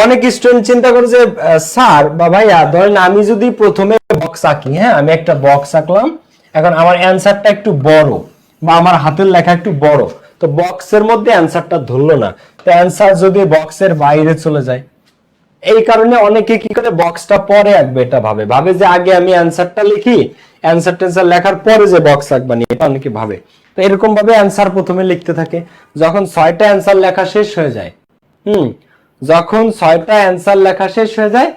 অনেক স্টুডেন্ট চিন্তা করে যে স্যার বা ভাইয়া ধরেন আমি যদি প্রথমে বক্স আঁকি, হ্যাঁ আমি একটা বক্স আঁকলাম, এখন আমার অ্যান্সারটা একটু বড় বা আমার হাতের লেখা একটু বড়, তো বক্সের মধ্যে অ্যান্সারটা ধরলো না, তো অ্যান্সার যদি বক্সের বাইরে চলে যায়, এই কারণে অনেকে কি করে বক্সটা পরে আঁকবে, এটা ভাবে ভাবে যে আগে আমি অ্যান্সারটা লিখি, অ্যান্সার লেখার পরে যে বক্স আঁকবা নিয়ে, এটা অনেকে ভাবে। তো এরকম ভাবে অ্যান্সার প্রথমে লিখতে থাকে, যখন 6টা অ্যান্সার লেখা শেষ হয়ে যায়, যখন 6টা অ্যান্সার লেখা শেষ হয়ে যায়,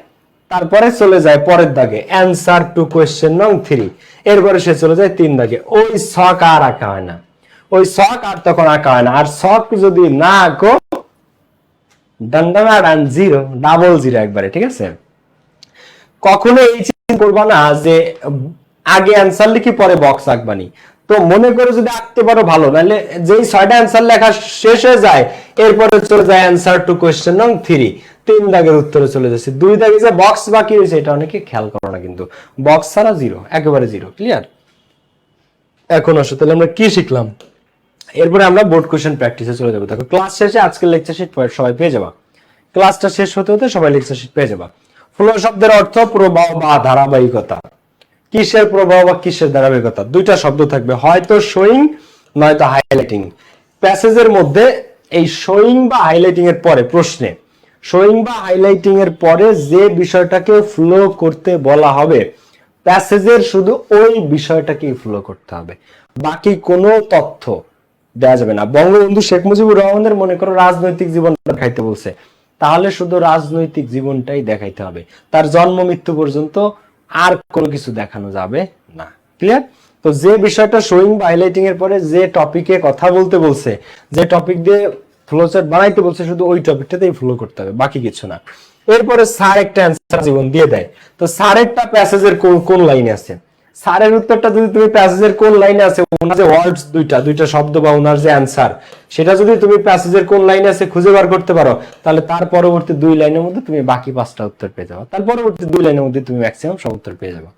তারপরে চলে যায় পরের দাগে, অ্যান্সার টু কোয়েশ্চেন নং 3, এরপরে সে চলে যায় 3 দাগে। ওই ছক আর আঁকা হয় না, ওই ছক আর তখন আঁকা হয় না। আর ছক যদি না আঁকো, ডান জিরো, ডাবল জিরো একবারে, ঠিক আছে? কখনো এই চিন্তা করবা না যে আগে অ্যান্সার লিখি পরে বক্স আঁকবানি। তো মনে করে যদি আঁকতে পারো ভালো, নাহলে যেই 6টা অ্যান্সার লেখা শেষ হয়ে যায়, এরপরে চলে যায় অ্যান্সার টু কোয়েশ্চেন নং 3, 3 দাগের উত্তরে চলে যাচ্ছে, 2 দাগে যে বক্স বাকি রয়েছে, এটা অনেকে খেয়াল করো না, কিন্তু বক্স ছাড়া জিরো, একেবারে জিরো। ক্লিয়ার? এখন আসো তাহলে আমরা কি শিখলাম, এরপরে আমরা বোর্ড কোশ্চেন প্র্যাকটিসে চলে যাবো। দেখো ক্লাস শেষে আজকের লেকচার শিট সবাই পেয়ে যাবা, ক্লাসটা শেষ হতে হতে সবাই লেকচার শিট পেয়ে যাবা। ফ্লো শব্দের অর্থ প্রবাহ বা ধারাবাহিকতা। কিসের প্রবাহ বা কিসের ধারাবাহিকতা? দুইটা শব্দ থাকবে, হয়তো শোয়িং নয়তো হাইলাইটিং। প্যাসেজের মধ্যে এই শোয়িং বা হাইলাইটিং এর পরে, প্রশ্নে শোয়িং বা হাইলাইটিং এর পরে যে বিষয়টাকে ফ্লো করতে বলা হবে, প্যাসেজের শুধু ওই বিষয়টাকেই ফ্লো করতে হবে, বাকি কোনো তথ্য দেওয়া যাবে না। বঙ্গবন্ধু শেখ মুজিবুর রহমানের মনে করো রাজনৈতিক জীবন দেখাইতে বলছে, তাহলে শুধু রাজনৈতিক জীবনটাই দেখাইতে হবে, তার জন্ম মৃত্যু পর্যন্ত আর কোনো কিছু দেখানো যাবে না। ক্লিয়ার? তো যে বিষয়টা শোয়িং বা হাইলাইটিং এর পরে যে টপিকে কথা বলতে বলছে, যে টপিক দিয়ে ফ্লোচার্ট বানাইতে বলছে, শুধু ওই টপিকটাতেই ফলো করতে হবে, বাকি কিছু না। এরপরে স্যার একটা অ্যান্সার জীবন দিয়ে দেয়, তো স্যারেরটা প্যাসেজের কোন লাইনে আছে, স্যারের উত্তরটা যদি তুমি প্যাসেজের কোন লাইনে আছে, ওনার যে ওয়ার্ডস দুইটা শব্দ বা ওনার যে অ্যান্সার, সেটা যদি তুমি প্যাসেজের কোন লাইনে আছে খুঁজে বার করতে পারো, তাহলে তার পরবর্তী 2 লাইনের মধ্যে তুমি বাকি 5টা উত্তর পেয়ে যাবে, তার পরবর্তী 2 লাইনের মধ্যে তুমি ম্যাক্সিমাম সব উত্তর পেয়ে যাবে।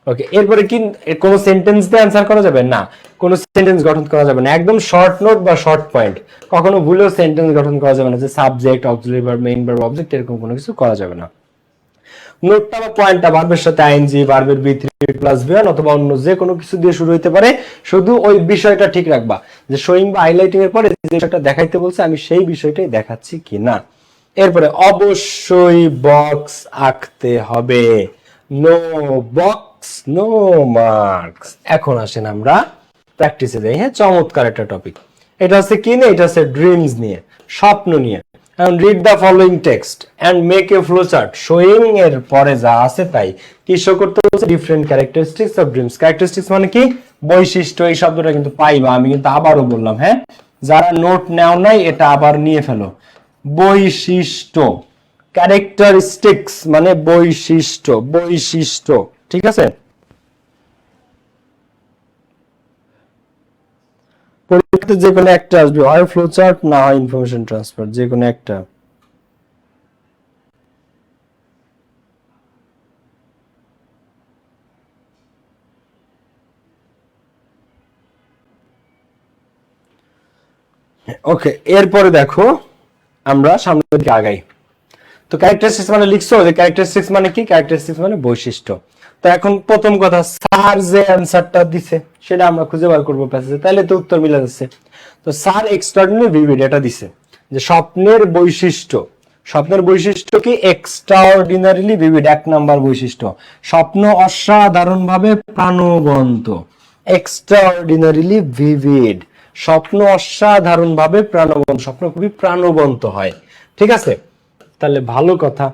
ওকে, এরপরে কি কোন সেন্টেন্স দিয়ে অ্যান্সার করা যাবে না, কোন সেন্টেন্স গঠন করা যাবে না, একদম শর্ট নোট বা শর্ট পয়েন্ট, কখনো ভুলেও সেন্টেন্স গঠন করা যাবে না যে subject, auxiliary verb, main verb, object, এরকম কোনো কিছু করা যাবে না। নোটটা বা পয়েন্টটা ভার্বের সাথে আইএনজি, ভার্বের বি3 প্লাস ভি1 অথবা অন্য যে কোনো কিছু দিয়ে শুরু হতে পারে, শুধু ওই বিষয়টা ঠিক রাখবা যে শোয়িং বা হাইলাইটিং এর পরে যে বিষয়টা দেখাইতে বলছে আমি সেই বিষয়টাই দেখাচ্ছি কিনা। এরপরে অবশ্যই বক্স আঁকতে হবে, নো বক্স নো মার্কস। এখন আসেন আমরা প্র্যাকটিসে যাই। হ্যাঁ, চমৎকার একটা টপিক। এটা হচ্ছে কি নিয়ে? এটা হচ্ছে ড্রিমস নিয়ে, স্বপ্ন নিয়ে। এখন read the following text and make a flow chart. Showing এর পরে যা আছে তাই কি শো করতে বলছে? Different characteristics of dreams. Characteristics মানে কি? বৈশিষ্ট্য। এই শব্দটা কিন্তু পাইবা, আমি কিন্তু আবারও বললাম। হ্যাঁ, যারা নোট নেও নাই এটা আবার নিয়ে ফেলো। বৈশিষ্ট্য, ক্যারেক্টারিস্টিক্স মানে বৈশিষ্ট্য। ঠিক আছে? পরীক্ষাতে যে কোনো একটা আসবে, হয় ফ্লো চার্ট না হয় ইনফরমেশন ট্রান্সফার, যে কোনো একটা। ওকে, এরপরে দেখো আমরা সামনের দিকে আগাই। তো ক্যারেক্টারিস্টিক্স মানে লিখছো যে ক্যারেক্টারিস্টিক্স মানে কি? ক্যারেক্টারিস্টিক্স মানে বৈশিষ্ট্য। তো এখন প্রথম কথা, স্যার যে অ্যানসারটা দিছে সেটা আমরা খুঁজে বার করবো প্যাসেজে, তাহলে তো উত্তর মিলে যাচ্ছে। তো স্যার এক্সট্রাঅর্ডিনারি ভিভিড এটা দিছে যে স্বপ্নের বৈশিষ্ট্য। স্বপ্নের বৈশিষ্ট্য কি? এক্সট্রাঅর্ডিনারিলি ভিভিড, 1 নাম্বার বৈশিষ্ট্য। স্বপ্ন অসাধারণভাবে প্রাণবন্ত, এক্সট্রাঅর্ডিনারিলি ভিভিড। স্বপ্ন অসাধারণভাবে প্রাণবন্ত, স্বপ্ন খুবই প্রাণবন্ত হয়। ঠিক আছে? তাহলে ভালো কথা,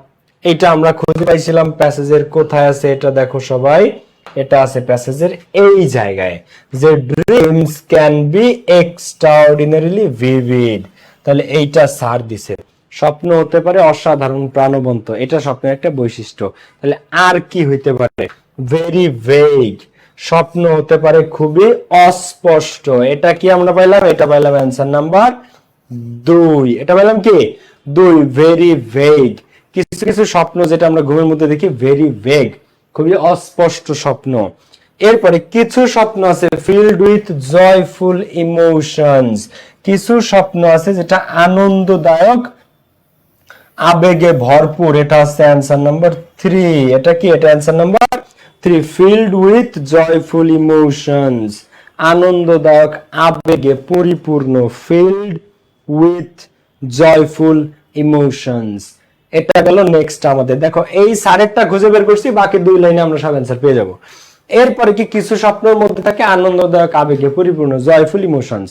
এটা আমরা খুঁজে পাইছিলাম প্যাসেজের কোথায় আছে, এটা দেখো সবাই, এটা আছে প্যাসেজের এই জায়গায়, যে ড্রিমস ক্যান বি এক্সট্রাঅর্ডিনারিলি ভিভিড। তাহলে এইটা স্যার দিছে, স্বপ্ন হতে পারে অসাধারণ প্রাণবন্ত, এটা স্বপ্নের একটা বৈশিষ্ট্য। তাহলে আর কি হইতে পারে? ভেরি ভেগ, স্বপ্ন হতে পারে খুবই অস্পষ্ট। এটা কি আমরা পাইলাম? এটা পাইলাম অ্যান্সার নাম্বার 2। এটা পাইলাম কি? 2, ভেরি ভেগ। কিছু কিছু স্বপ্ন যেটা আমরা ঘুমের মধ্যে দেখি ভেরি ভেগ, খুবই অস্পষ্ট স্বপ্ন। এরপরে কিছু স্বপ্ন আছে ফিল্ড উইথ জয়ফুল ইমোশনস, কিছু স্বপ্ন আছে যেটা আনন্দদায়ক আবেগে ভরপুর, এটা হচ্ছে অ্যান্সার নাম্বার 3। এটা কি? এটা answer number 3, filled with joyful emotions, আনন্দদায়ক আবেগে পরিপূর্ণ, ফিল্ড উইথ জয়ফুল ইমোশনস। এটা গেল নেক্সট আমাদের। দেখো এই সারেরটা খুঁজে বের করছি, বাকি 2 লাইনে আমরা সব অ্যান্সার পেয়ে যাব। এরপরে কি? কিছু স্বপ্নের মধ্যে থাকে আনন্দদায়ক আবেগে পরিপূর্ণ, জয়ফুল ইমোশনস।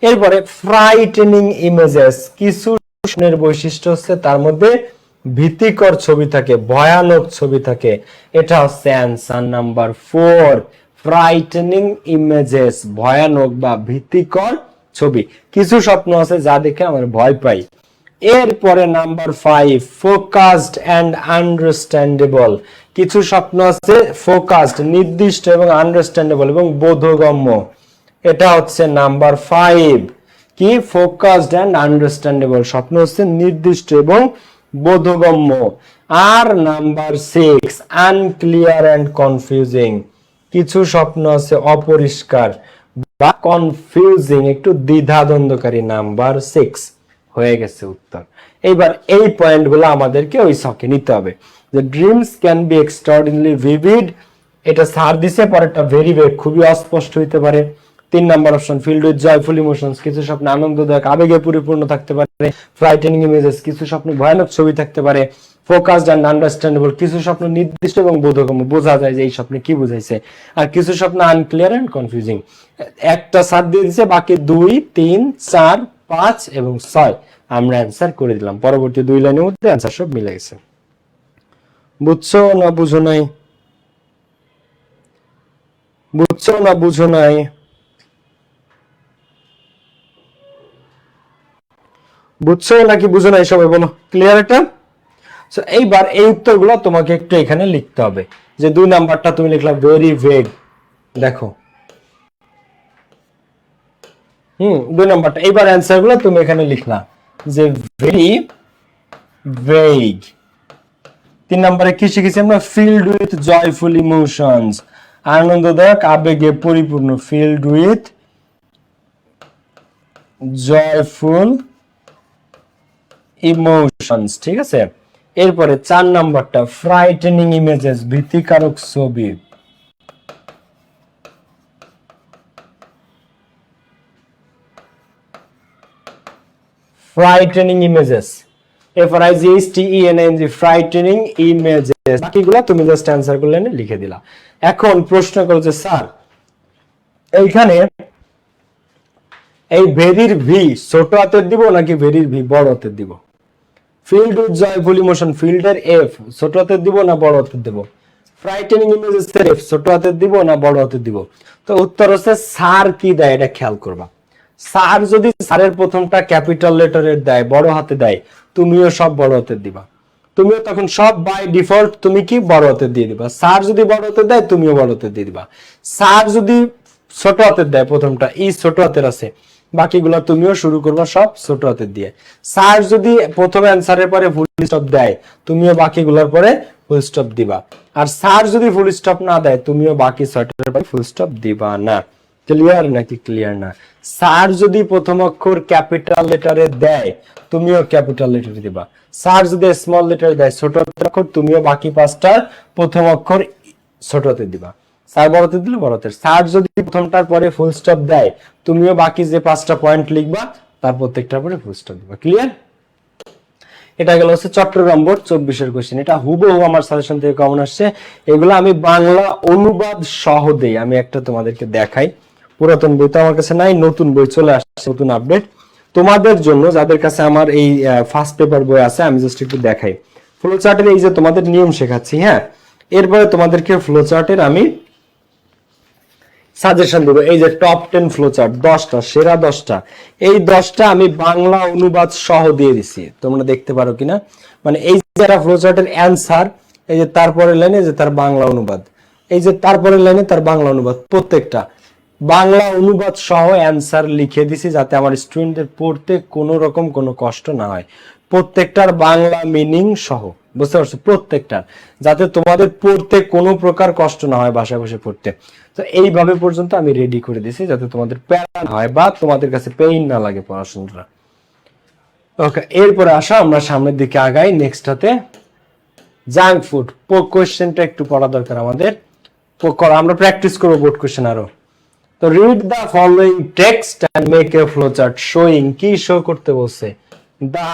এরপরে ফ্রাইটেনিং ইমেজেস, কিছু স্বপ্নের বৈশিষ্ট্য হচ্ছে তার মধ্যে ভীতিকর ছবি থাকে, ভয়ানক ছবি থাকে, এটা হচ্ছে অ্যান্সার নাম্বার 4, ফ্রাইটেনিং ইমেজেস, ভয়ানক বা ভীতিকর ছবি। কিছু স্বপ্ন আছে যা দেখে আমরা ভয় পাই। এরপরে নাম্বার 5, ফোকাসড এন্ড আন্ডারস্ট্যান্ডেবল, কিছু স্বপ্ন আছে ফোকাসড নির্দিষ্ট এবং আন্ডারস্ট্যান্ডেবল এবং বোধগম্য, এটা হচ্ছে নাম্বার 5। কি? ফোকাসড এন্ড আন্ডারস্ট্যান্ডেবল, স্বপ্ন হচ্ছে নির্দিষ্ট এবং বোধগম্য। আর নাম্বার 6, আনক্লিয়ার এন্ড কনফিউজিং, কিছু স্বপ্ন আছে অপরিষ্কার বা কনফিউজিং, একটু দ্বিধাদ্বন্দ্বকারী, নাম্বার 6 হয়ে গেছে উত্তর। এইবার এই পয়েন্টগুলো আমাদেরকে ওই ছকে নিতে হবে যে dreams can be extraordinary vivid, এটা স্যার দিছে, পরেরটা ভেরি ভেগ, খুবই অস্পষ্ট হইতে পারে। 3 number option, filled with joyful emotions, কিছু স্বপ্ন আনন্দদায়ক আবেগে পরিপূর্ণ থাকতে পারে। ফ্রাইটেনিং ইমেজেস, কিছু স্বপ্ন ভয়ানক ছবি থাকতে পারে। ফোকাসড অ্যান্ড আন্ডারস্ট্যান্ডেবল, কিছু স্বপ্ন নির্দিষ্ট এবং বোধগম্য, বোঝা যায় যে এই স্বপ্নে কি বুঝাইছে। আর কিছু স্বপ্ন আনক্লিয়ার এন্ড কনফিউজিং। একটা সাত দিয়ে দিছে, বাকি 2, 3, 4, 5 এবং 6 আমরা অ্যান্সার করে দিলাম। পরবর্তী 2 লাইনের মধ্যে অ্যান্সার সব মিলে গেছে। বুঝছো না বুঝো নাই? বুঝছো না বুঝো নাই? বুঝছো নাকি বুঝো নাই সবাই বলো, ক্লিয়ার এটা? সো এইবার এই উত্তরগুলো তোমাকে একটু এখানে লিখতে হবে। যে 2 নাম্বারটা তুমি লিখলা ভেরি ভেগ, দেখো 2 নাম্বারটা। এইবার অ্যান্সারগুলো তুমি এখানে লিখলা যে ভেরি ভেগ। 3 নম্বরে কি শিখেছি আমরা? ফিল্ড উইথ জয়ফুল ইমোশনস, আনন্দদায়ক আবেগে পরিপূর্ণ, ফিল্ড উইথ জয়ফুল ইমোশনস, ঠিক আছে। এরপরে 4 নাম্বারটা ফ্রাইটেনিং ইমেজেস, ভীতিকারক ছবি। Frightening images, FRIGHTENING, frightening images. বাকিগুলো তুমি জাস্ট অ্যানসার করলে লিখে দিলা। এখন প্রশ্ন করো যে স্যার এইখানে এই ভেরির ভি ছোট হাতের দিব নাকি ভেরির ভি বড় হাতের দিব? ফিল্ড উইথ জয়ফুল ইমোশন, ফিল্ডের এফ ছোট হাতের দিব না বড় হাতের দিব? ফ্রাইটেনিং ইমেজেস এর এফ ছোট হাতের দিব না বড় হাতের দিব? তো উত্তর হচ্ছে স্যার কি দেয় এটা খেয়াল করবা। স্যার যদি স্যারের প্রথমটা ক্যাপিটাল লেটারের দেয়, বড় হাতে দেয়, তুমিও সব বড় হাতের দিবা। তুমিও তখন সব বাই ডিফল্ট তুমি কি বড় হাতের দিয়ে দিবা। স্যার যদি বড় হাতের দেয়, তুমিও বড় হাতের দিয়ে দিবা। স্যার যদি ছোট হাতের দেয়, প্রথমটা ই ছোট হাতের আছে, বাকিগুলো তুমিও শুরু করবা সব ছোট হাতের দিয়ে। স্যার যদি প্রথম অ্যানসারের পরে ফুল স্টপ দেয়, তুমিও বাকিগুলোর পরে ফুল স্টপ দিবা। আর স্যার যদি ফুল স্টপ না দেয়, তুমিও বাকি ছয়টার পরে ফুল স্টপ দিবা না। ক্লিয়ার নাকি ক্লিয়ার না? স্যার যদি প্রথম অক্ষর ক্যাপিটাল লেটারে দেয়, তুমিও ক্যাপিটাল লেটারে দিবা। স্যার যদি স্মল লেটার দেয়, ছোট অক্ষর, তুমিও বাকি 5টার প্রথম অক্ষর ছোটতে দিবা। স্যার বড়তে দিলে বড়তে। স্যার যদি প্রথমটার পরে ফুল স্টপ দেয়, তুমিও বাকি যে 5টা পয়েন্ট লিখবা তার প্রত্যেকটার পরে ফুল স্টপ দিবা। ক্লিয়ার? এটা গেল হচ্ছে চট্টগ্রাম বোর্ড 24-এর কোশ্চেন। এটা হুবহু আমার সাজেশন থেকে কমন আসছে। এগুলো আমি বাংলা অনুবাদ সহ দেই। আমি একটা তোমাদেরকে দেখাই। পুরাতন বই তো আমার কাছে নাই, নতুন বই চলে আসছে, নতুন আপডেট তোমাদের জন্য যাদের কাছে আমার এই ফার্স্ট পেপার বই আছে। আমি জাস্ট একটু দেখাই। ফ্লো চার্টের এই যে তোমাদের নিয়ম শেখাচ্ছি, হ্যাঁ, এরপরে তোমাদেরকে ফ্লো চার্টের আমি সাজেশন দেবো। এই যে টপ 10 ফ্লো চার্ট, 10টা সেরা 10টা, এই 10টা আমি বাংলা অনুবাদ সহ দিয়ে দিছি। তোমরা দেখতে পারো কিনা, মানে এই যে ফ্লো চার্টের অ্যান্সার, এই যে তারপরের লাইনে যে তার বাংলা অনুবাদ, এই যে তারপরের লাইনে তার বাংলা অনুবাদ, প্রত্যেকটা বাংলা অনুবাদ সহ অ্যান্সার লিখে দিছি, যাতে আমার স্টুডেন্টদের পড়তে কোনো রকম কোনো কষ্ট না হয়। প্রত্যেকটার বাংলা মিনিং সহ, বুঝতে পারছো? প্রত্যেকটার, যাতে তোমাদের পড়তে কোনো প্রকার কষ্ট না হয় বাসায় বসে পড়তে। তো এইভাবে পর্যন্ত আমি রেডি করে দিছি, যাতে তোমাদের প্যারা না হয় বা তোমাদের কাছে পেইন না লাগে পড়াশোনাটা। ওকে, এরপরে আসা আমরা সামনের দিকে আগাই। নেক্সট হাতে জাঙ্ক ফুড কোশ্চেনটা একটু পড়া দরকার আমাদের। আমরা প্র্যাকটিস করবো বোর্ড কোশ্চেন আরো। তো read the following text and make a flow chart showing, কি শো করতে বলছে? The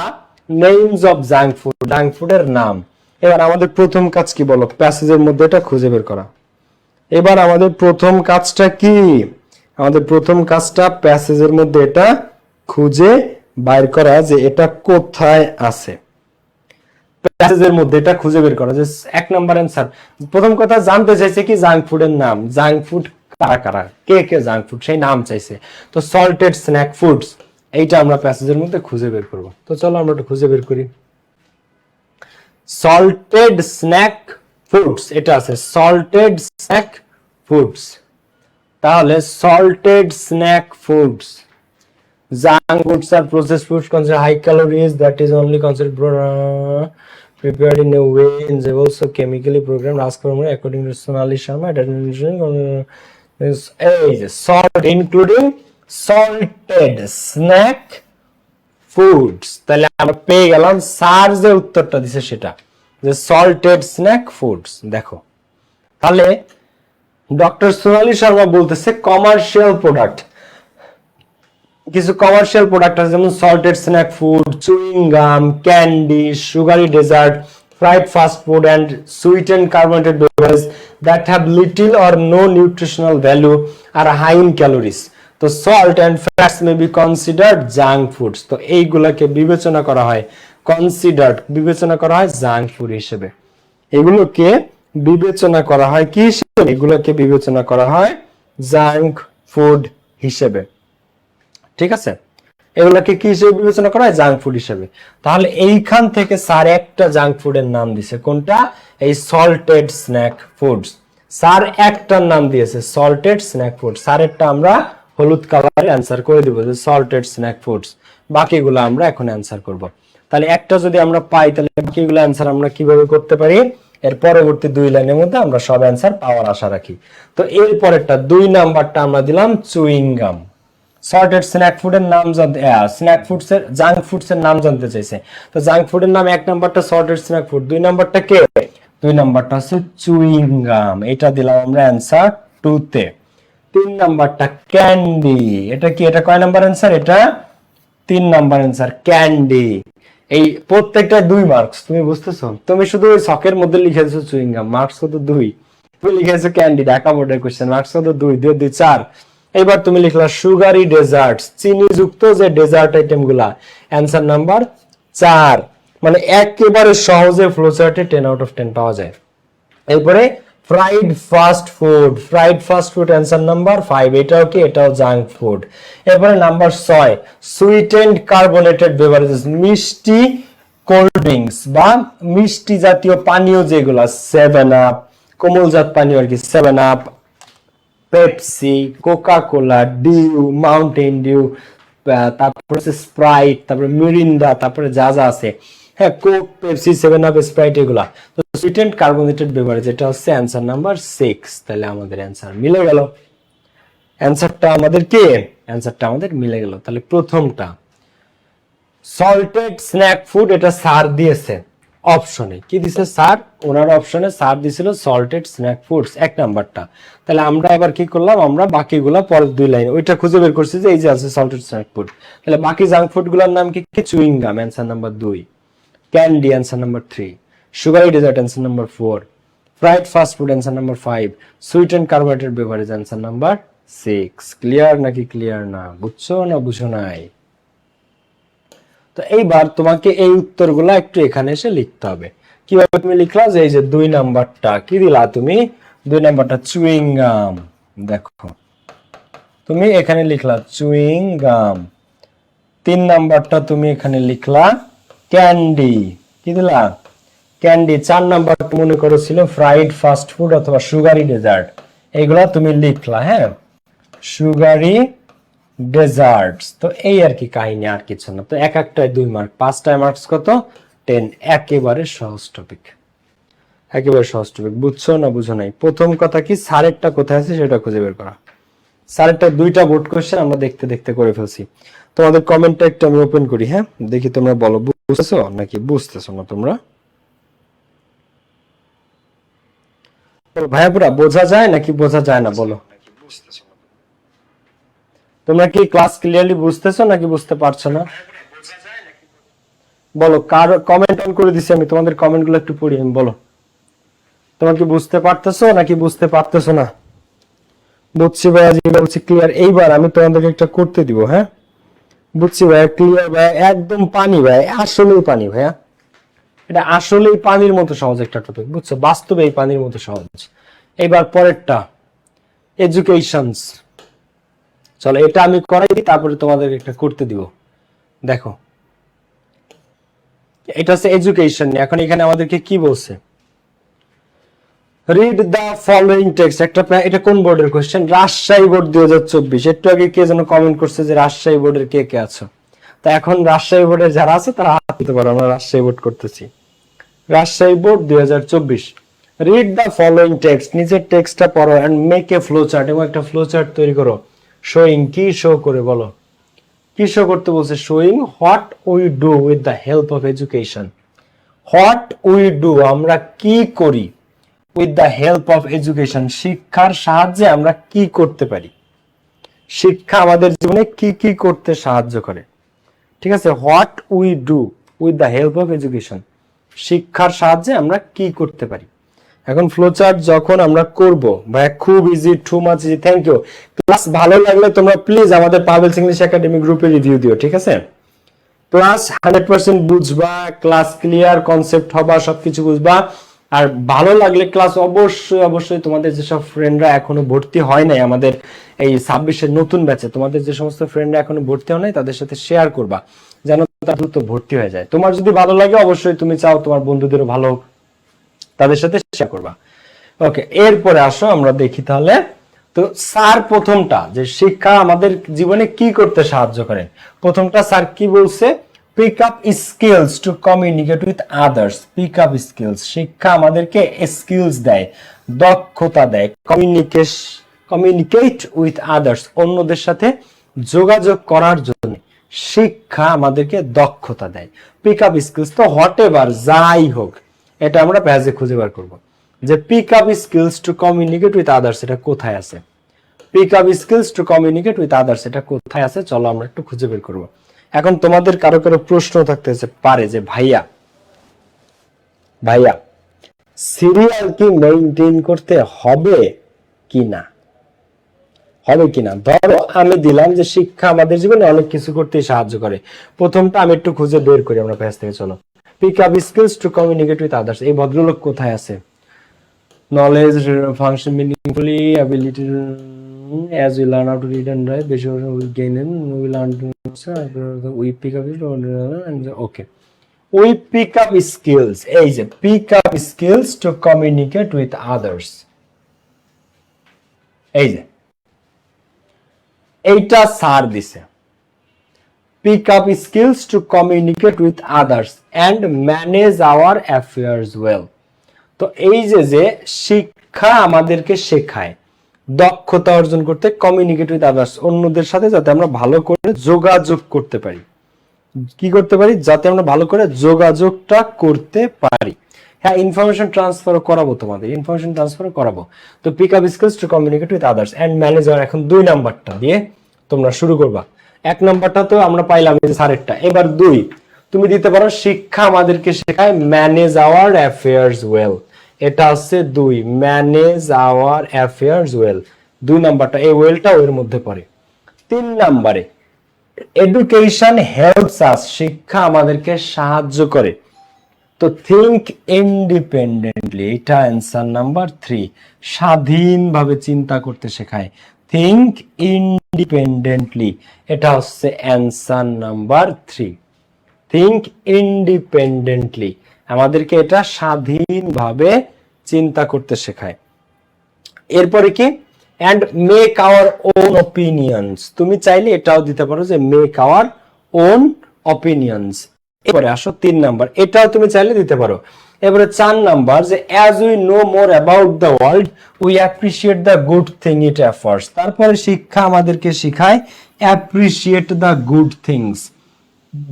names of junk food, junk ফুডের নাম। এবার আমাদের প্রথম কাজ কি বলো? প্যাসেজের মধ্যে এটা খুঁজে বের করা। এবার আমাদের প্রথম কাজটা কি? আমাদের প্রথম কাজটা প্যাসেজের মধ্যে এটা খুঁজে বাইর করা যে এটা কোথায় আছে। প্যাসেজের মধ্যে এটা খুঁজে বের করা। যে 1 নাম্বার অ্যানসার, প্রথম কথা জানতে চাইছে কি জাঙ্ক ফুডের নাম। জাঙ্ক ফুড কারা কারা, কে কে জাঙ্ক ফুড সেই নাম চাইছে। তো সল্টেড স্ন্যাক ফুডস, এইটা আমরা প্যাসেজের মধ্যে খুঁজে বের করব। তো চলো আমরা একটু খুঁজে বের করি। সল্টেড স্ন্যাক ফুডস, এটা আছে সল্টেড স্ন্যাক ফুডস। তাহলে salted snack foods, junk foods are processed foods considered high calories that is only considered prepared in a way and they also chemically programmed. Ask for more according to Sonali Sharma. Definition is salt, including salted snack foods. তাহলে আমরা পেয়ে গেলাম sir যে উত্তরটা দিছে সেটা, যে salted snack foods. দেখো তাহলে ডক্টর সোনালী শর্মা বলতেছে কমার্শিয়াল প্রোডাক্ট, কিছু কমার্শিয়াল প্রোডাক্ট আছে যেমন salted snack food, chewing gum, candy, sugary dessert, fried fast food and sweetened carbonated beverages that have little or no nutritional value are high in calories. তো salt and fats may be considered junk foods. তো এইগুলাকে বিবেচনা করা হয় junk food হিসেবে। এগুলোকে বিবেচনা করা হয় কি হিসেবে? এগুলোকে বিবেচনা করা হয় জাঙ্ক ফুড হিসেবে। ঠিক আছে, এগুলোকে কি হিসেবে বিবেচনা করা হয়? জাঙ্ক ফুড হিসেবে। তাহলে এইখান থেকে স্যার একটা জাঙ্ক ফুডের নাম দিছে, কোনটা? এই সল্টেড স্ন্যাক ফুডস। স্যার একটার নাম দিয়েছে সল্টেড স্ন্যাক ফুড, স্যারেরটা আমরা হলুদ কালারে অ্যান্সার করে দিব যে সল্টেড স্ন্যাক ফুডস, বাকিগুলো আমরা এখন অ্যান্সার করব। তাহলে একটা যদি আমরা পাই তাহলে বাকিগুলো অ্যান্সার আমরা কিভাবে করতে পারি? এর পরবর্তী 2 লাইনের মধ্যে আমরা সব অ্যান্সার পাওয়ার আশা রাখি। তো এর পরেরটা 2 নাম্বারটা আমরা দিলাম চুইং গাম। সল্টেড স্ন্যাক ফুডের নাম জানতে, স্ন্যাক ফুডস এর জাঙ্ক ফুডস এর নাম জানতে চাইছে। তো জাঙ্ক ফুডের নাম 1 নাম্বারটা সল্টেড স্ন্যাক ফুড, 2 নাম্বারটা কে? 2 নাম্বারটা হচ্ছে চুইং গাম, এটা দিলাম আমরা অ্যান্সার 2 তে। 3 নাম্বারটা ক্যান্ডি, এটা কি? এটা কয় নাম্বার অ্যান্সার? এটা 3 নাম্বার অ্যান্সার ক্যান্ডি। এই প্রত্যেকটা 2 মার্কস, তুমি বুঝতেছো? তুমি শুধু ওই ছকের মধ্যে লিখেছো চুইং গাম, মার্কস কত? 2। তুমি লিখেছো ক্যান্ডি, ঢাকা বোর্ডের কোশ্চেন, মার্কস কত? 2 2 2 4। এবার তুমি লিখলা সুগারি ডেজার্টস, চিনি যুক্ত যে ডেজার্ট আইটেম গুলা, অ্যান্সার নাম্বার 4। মানে একেবারে সহজে ফ্লোচার্টে 10 আউট অফ 10 পাওয়া যায়। এরপরে fried fast food, answer number 5, এটাও কি? এটাও জাঙ্ক ফুড। এরপরে নাম্বার 6 সুইটেন্ড কার্বোনেটেড বেভারেজেস, মিষ্টি কোল্ড ড্রিঙ্কস বা মিষ্টি জাতীয় পানীয় যেগুলা, 7 আপ, কোমলজাত পানীয় আর কি, 7 Up, Pepsi, Coca Cola, Dew, Mountain Dew, তারপরে স্প্রাইট, তারপরে মিরিন্ডা, তারপরে যা যা আছে, হ্যাঁ, কোক, পেপসি, 7 আপ, স্প্রাইট, এগুলা। তো সুইটেন্ড কার্বোনেটেড বেভারেজ, এটা হচ্ছে অ্যান্সার নাম্বার 6। তাহলে আমাদের অ্যান্সার মিলে গেল, অ্যান্সারটা আমাদের কি? অ্যান্সারটা আমাদের মিলে গেল। তাহলে প্রথমটা সল্টেড স্ন্যাক ফুড, এটা স্যার দিয়েছে অপশনে, কি দিছে স্যার? ওনার অপশনে স্যার দিছিল সল্টেড স্ন্যাক ফুডস 1 নাম্বারটা। তাহলে আমরা এবার কি করলাম? আমরা বাকিগুলা পরের 2 লাইন ওইটা খুঁজে বের করছি যে এই যে আছে সল্টেড স্ন্যাক ফুড। তাহলে বাকি জাঙ্ক ফুড গুলোর নাম কি? Chewing gum, answer number 2, candy, answer number 3, sugary dessert, answer number 4, fried fast food, answer number 5, sweet and carbonated beverage, answer number 6। Clear নাকি ক্লিয়ার না? বুঝছো না বুঝো নাই? তো এইবার তোমাকে এই উত্তরগুলো একটু এখানে এসে লিখতে হবে। কিভাবে তুমি লিখলা? যে এই যে 2 নাম্বারটা কি দিলা তুমি? 2 নাম্বারটা চুইং গাম, দেখো তুমি এখানে লিখলা চুইং গাম। 3 নাম্বারটা তুমি এখানে লিখলা ক্যান্ডি, কি দিলা? ক্যান্ডি। 4 নাম্বার মনে করো ছিল ফ্রাইড ফাস্ট ফুড অথবা সুগারি ডেজার্ট, এইগুলা তুমি লিখলা, হ্যাঁ, সুগারি ডেজার্টস। তো এই আর কি কাহিনী, আর কিছু না। তো এক একটায় 2 মার্ক, 5টায় মার্কস কত? 10। একেবারে সহজ টপিক, একেবারে সহজ টপিক। বুঝছো না বুঝো নাই? প্রথম কথা কি, স্যারেরটা কোথায় আছে সেটা খুঁজে বের করা। স্যারেরটা 2টা বোর্ড কোশ্চেন আমরা দেখতে দেখতে করে ফেলছি। তোমাদের কমেন্টটা একটু আমি ওপেন করি, হ্যাঁ, দেখি তোমরা বলো বুঝতেছো নাকি বুঝতেছো না তোমরা। ভাইয়া পুরা বোঝা যায় নাকি বোঝা যায় না? বলো তোমরা কি ক্লাস ক্লিয়ারলি বুঝতেছো নাকি বুঝতে পারছো না? বলো, কার কমেন্ট অন করে দিছি আমি, তোমাদের কমেন্ট গুলো একটু পড়ি আমি, বলো তোমরা কি বুঝতে পারতেছো নাকি বুঝতে পারতেছো না? বুঝছি ভাইয়া, যেটা বলছি ক্লিয়ার। এইবার আমি তোমাদেরকে একটা করতে দিব, হ্যাঁ, বুঝছি ভাইয়া, ক্লিয়ার ভাইয়া, একদম পানি ভাইয়া, আসলেই পানি ভাইয়া, এটা আসলেই পানির মতো সহজ একটা টপিক, বুঝছো? বাস্তবে এই পানির মতো সহজ। এইবার পরেরটা এডুকেশনস, চলো এটা আমি করাই দিই, তারপরে তোমাদের একটা করতে দিব। দেখো এটা হচ্ছে এডুকেশন। এখন এখানে আমাদেরকে কি বলছে? Read the following text. একটা, এটা কোন বোর্ডের কোশ্চেন? রাজশাহী বোর্ড 2024। একটু আগে কে যেন কমেন্ট করছে যে রাজশাহী বোর্ডের কে কে আছো। তো এখন রাজশাহী বোর্ডের যারা আছে তারা হাত দিতে পারো, আমরা রাজশাহী বোর্ড করতেছি। Rajshahi board 2024। Read the following text, নিচের টেক্সটটা পড়ো and make a flow chart, এবং একটা ফ্লো চার্ট তৈরি করো। শোয়িং, কি শো করে বলো, কি শো করতে বলছে? Showing what we do with the help of education. What we do, আমরা কি করি, with the help of education, শিক্ষার সাহায্যে আমরা কি করতে পারি। শিক্ষা আমাদের জীবনে কি কি করতে সাহায্য করে, ঠিক আছে? What we do with the help of education. শিক্ষার সাহায্যে আমরা কি করতে পারি। এখন ফ্লোচার্ট যখন আমরা করব ভাই, খুব easy, too much easy. Thank you. Class ভালো লাগলে তোমরা প্লিজ আমাদের পাভেলস ইংলিশ একাডেমি গ্রুপে রিভিউ দিও, ঠিক আছে? ক্লাস 100% বুঝবা, ক্লাস ক্লিয়ার, কনসেপ্ট হবা, সবকিছু বুঝবা। আর ভালো লাগলে ক্লাস অবশ্যই অবশ্যই তোমাদের যেসব ফ্রেন্ডরা এখনো ভর্তি হয় নাই আমাদের এই 26-এর নতুন ব্যাচে, তোমাদের যে সমস্ত ফ্রেন্ডরা এখনো ভর্তি হয় নাই তাদের সাথে শেয়ার করবা, যেন তারা দ্রুত ভর্তি হয়ে যায়। তোমার যদি ভালো লাগে অবশ্যই তুমি চাও তোমার বন্ধুদেরও ভালো, তাদের সাথে শেয়ার করবা। ওকে, এরপরে আসো আমরা দেখি তাহলে। তো স্যার প্রথমটা যে শিক্ষা আমাদের জীবনে কি করতে সাহায্য করে, প্রথমটা স্যার কি বলছে, pick up skills to communicate with others. Pick up skills, শিক্ষা আমাদেরকে স্কিলস দেয়, দক্ষতা দেয়, কমিউনিকেট উইথ আদার্স, অন্যদের সাথে যোগাযোগ করার জন্য শিক্ষা আমাদেরকে দক্ষতা দেয়। পিক আপ স্কিলস, তো হোয়াট এভার, যাই হোক, এটা আমরা প্যাজে খুঁজে বার করব যে pick up skills to communicate with others এটা কোথায় আছে। Pick up skills to communicate with others এটা কোথায় আছে, চলো আমরা একটু খুঁজে বের করব। এখন তোমাদের কারো কারো প্রশ্ন থাকতে পারে যে ভাইয়া ভাইয়া সিরিয়াল কি মেইনটেইন করতে হবে কিনা, হবে কিনা। ধরো আমি দিলাম যে শিক্ষা আমাদের জীবনে অনেক কিছু করতে সাহায্য করে, প্রথমটা আমি একটু খুঁজে বের করি আমরা পেজ থেকে। চলো, pick up skills to communicate with others, এই ভদ্রলোক কোথায় আছে? Knowledge function meaningfully ability as we learn how to read and write, basically we gain and we learn to we pick up it and okay, we pick up skills, এই যে pick up skills to communicate with others, এই যে এইটা sir দিছে, pick up skills to communicate with others and manage our affairs well। তো এই যে শিক্ষা আমাদেরকে শেখায় দক্ষতা অর্জন করতে, কমিউনিকেট উইথ আদার্স, অন্যদের সাথে যাতে আমরা ভালো করে যোগাযোগ করতে পারি। কি করতে পারি? যাতে আমরা ভালো করে যোগাযোগটা করতে পারি। হ্যাঁ, ইনফরমেশন ট্রান্সফার করাবো, তোমাদের ইনফরমেশন ট্রান্সফার করাবো। তো pick up skills to communicate with others and manage our, এখন 2 নাম্বারটা দিয়ে তোমরা শুরু করবা। 1 নাম্বারটা তো আমরা পাইলাম এই যে স্যারেরটা, এবার 2 তুমি দিতে পারো শিক্ষা আমাদেরকে শেখায় ম্যানেজ আওয়ার অ্যাফেয়ার্স ওয়েল, এটা হচ্ছে 2, ম্যানেজ আওয়ার অ্যাফেয়ার্স ওয়েল। 2 নাম্বারটা, এই ওয়েলটা ওর মধ্যে পড়ে। 3 নাম্বারে এডুকেশন হেল্পস আস, শিক্ষা আমাদেরকে সাহায্য করে। তো থিঙ্ক ইন্ডিপেন্ডেন্টলি, এটা অ্যান্সার নাম্বার 3, স্বাধীনভাবে চিন্তা করতে শেখায়। থিঙ্ক ইন্ডিপেন্ডেন্টলি, এটা হচ্ছে অ্যান্সার নাম্বার 3। থিঙ্ক ইন্ডিপেন্ডেন্টলি, আমাদেরকে এটা স্বাধীনভাবে চিন্তা করতে শেখায়। এরপরে কি, and make our own opinions, তুমি চাইলে এটাও দিতে পারো যে make our own opinions। এবারে আসো 3 নাম্বার, এটাও তুমি চাইলে দিতে পারো। এবারে 4 নাম্বার যে as we know more about the world we appreciate the good thing it offers, তারপরে শিক্ষা আমাদেরকে শেখায় appreciate the good things,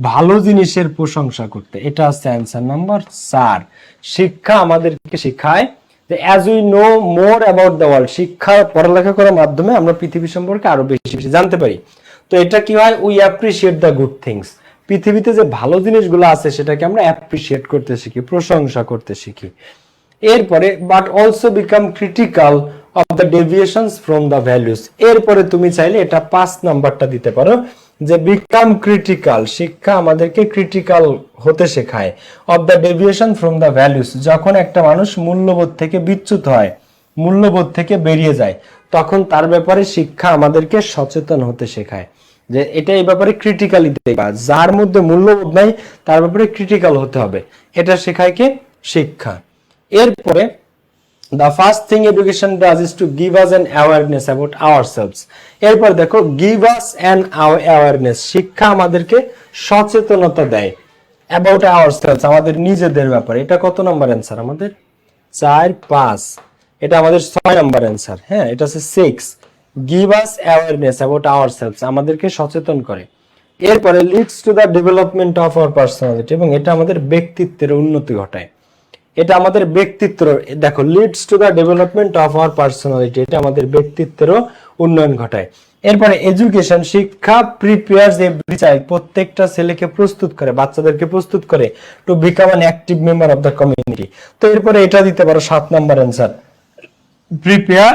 ভালো জিনিসের প্রশংসা করতে, এটা হচ্ছে অ্যান্সার নাম্বার 4। শিক্ষা আমাদেরকে শেখায় যে as we know more about the world, শিক্ষা পড়ালেখা করার মাধ্যমে আমরা পৃথিবী সম্পর্কে আরো বেশি বেশি জানতে পারি। তো এটা কি হয়, we appreciate the good things, পৃথিবীতে যে ভালো জিনিসগুলো আছে সেটাকে আমরা অ্যাপ্রিশিয়েট করতে শিখি, প্রশংসা করতে শিখি। এরপরে but also become critical of the deviations from the values, এরপরে তুমি চাইলে এটা 5 নাম্বারটা দিতে পারো যে বিকাম ক্রিটিক্যাল, শিক্ষা আমাদেরকে ক্রিটিক্যাল হতে শেখায় of the deviation from the values, যখন একটা মানুষ মূল্যবোধ থেকে বিচ্যুত হয়, মূল্যবোধ থেকে বেরিয়ে যায়, তখন তার ব্যাপারে শিক্ষা আমাদেরকে সচেতন হতে শেখায় যে এটা এই ব্যাপারে ক্রিটিক্যালি দেখবা, যার মধ্যে মূল্যবোধ নাই তার ব্যাপারে ক্রিটিক্যাল হতে হবে, এটা শেখায় কে? শিক্ষা। এরপরে the first thing education does is to give us an awareness about ourselves, এরপর দেখো give us an awareness, শিক্ষা আমাদেরকে সচেতনতা দেয় about ourselves, আমাদের নিজেদের ব্যাপারে। এটা কত নাম্বার অ্যান্সার আমাদের? 4, 5, এটা আমাদের 6 নাম্বার অ্যান্সার। হ্যাঁ, এটা হচ্ছে 6, give us awareness about ourselves, আমাদেরকে সচেতন করে। এরপরে leads to the development of our personality, এবং এটা আমাদের ব্যক্তিত্বের উন্নতি ঘটায়, এটা আমাদের ব্যক্তিত্ব, দেখো leads to the development of our personality, এটা আমাদের ব্যক্তিত্বেরও উন্নয়ন ঘটায়। এরপরে এডুকেশন, শিক্ষা, প্রিপেয়ারস এভরি চাইল্ড, প্রত্যেকটা ছেলেকে প্রস্তুত করে, বাচ্চাদেরকে প্রস্তুত করে two become an active member of the community. তো এরপরে এটা দিতে পারো 7 number answer, prepare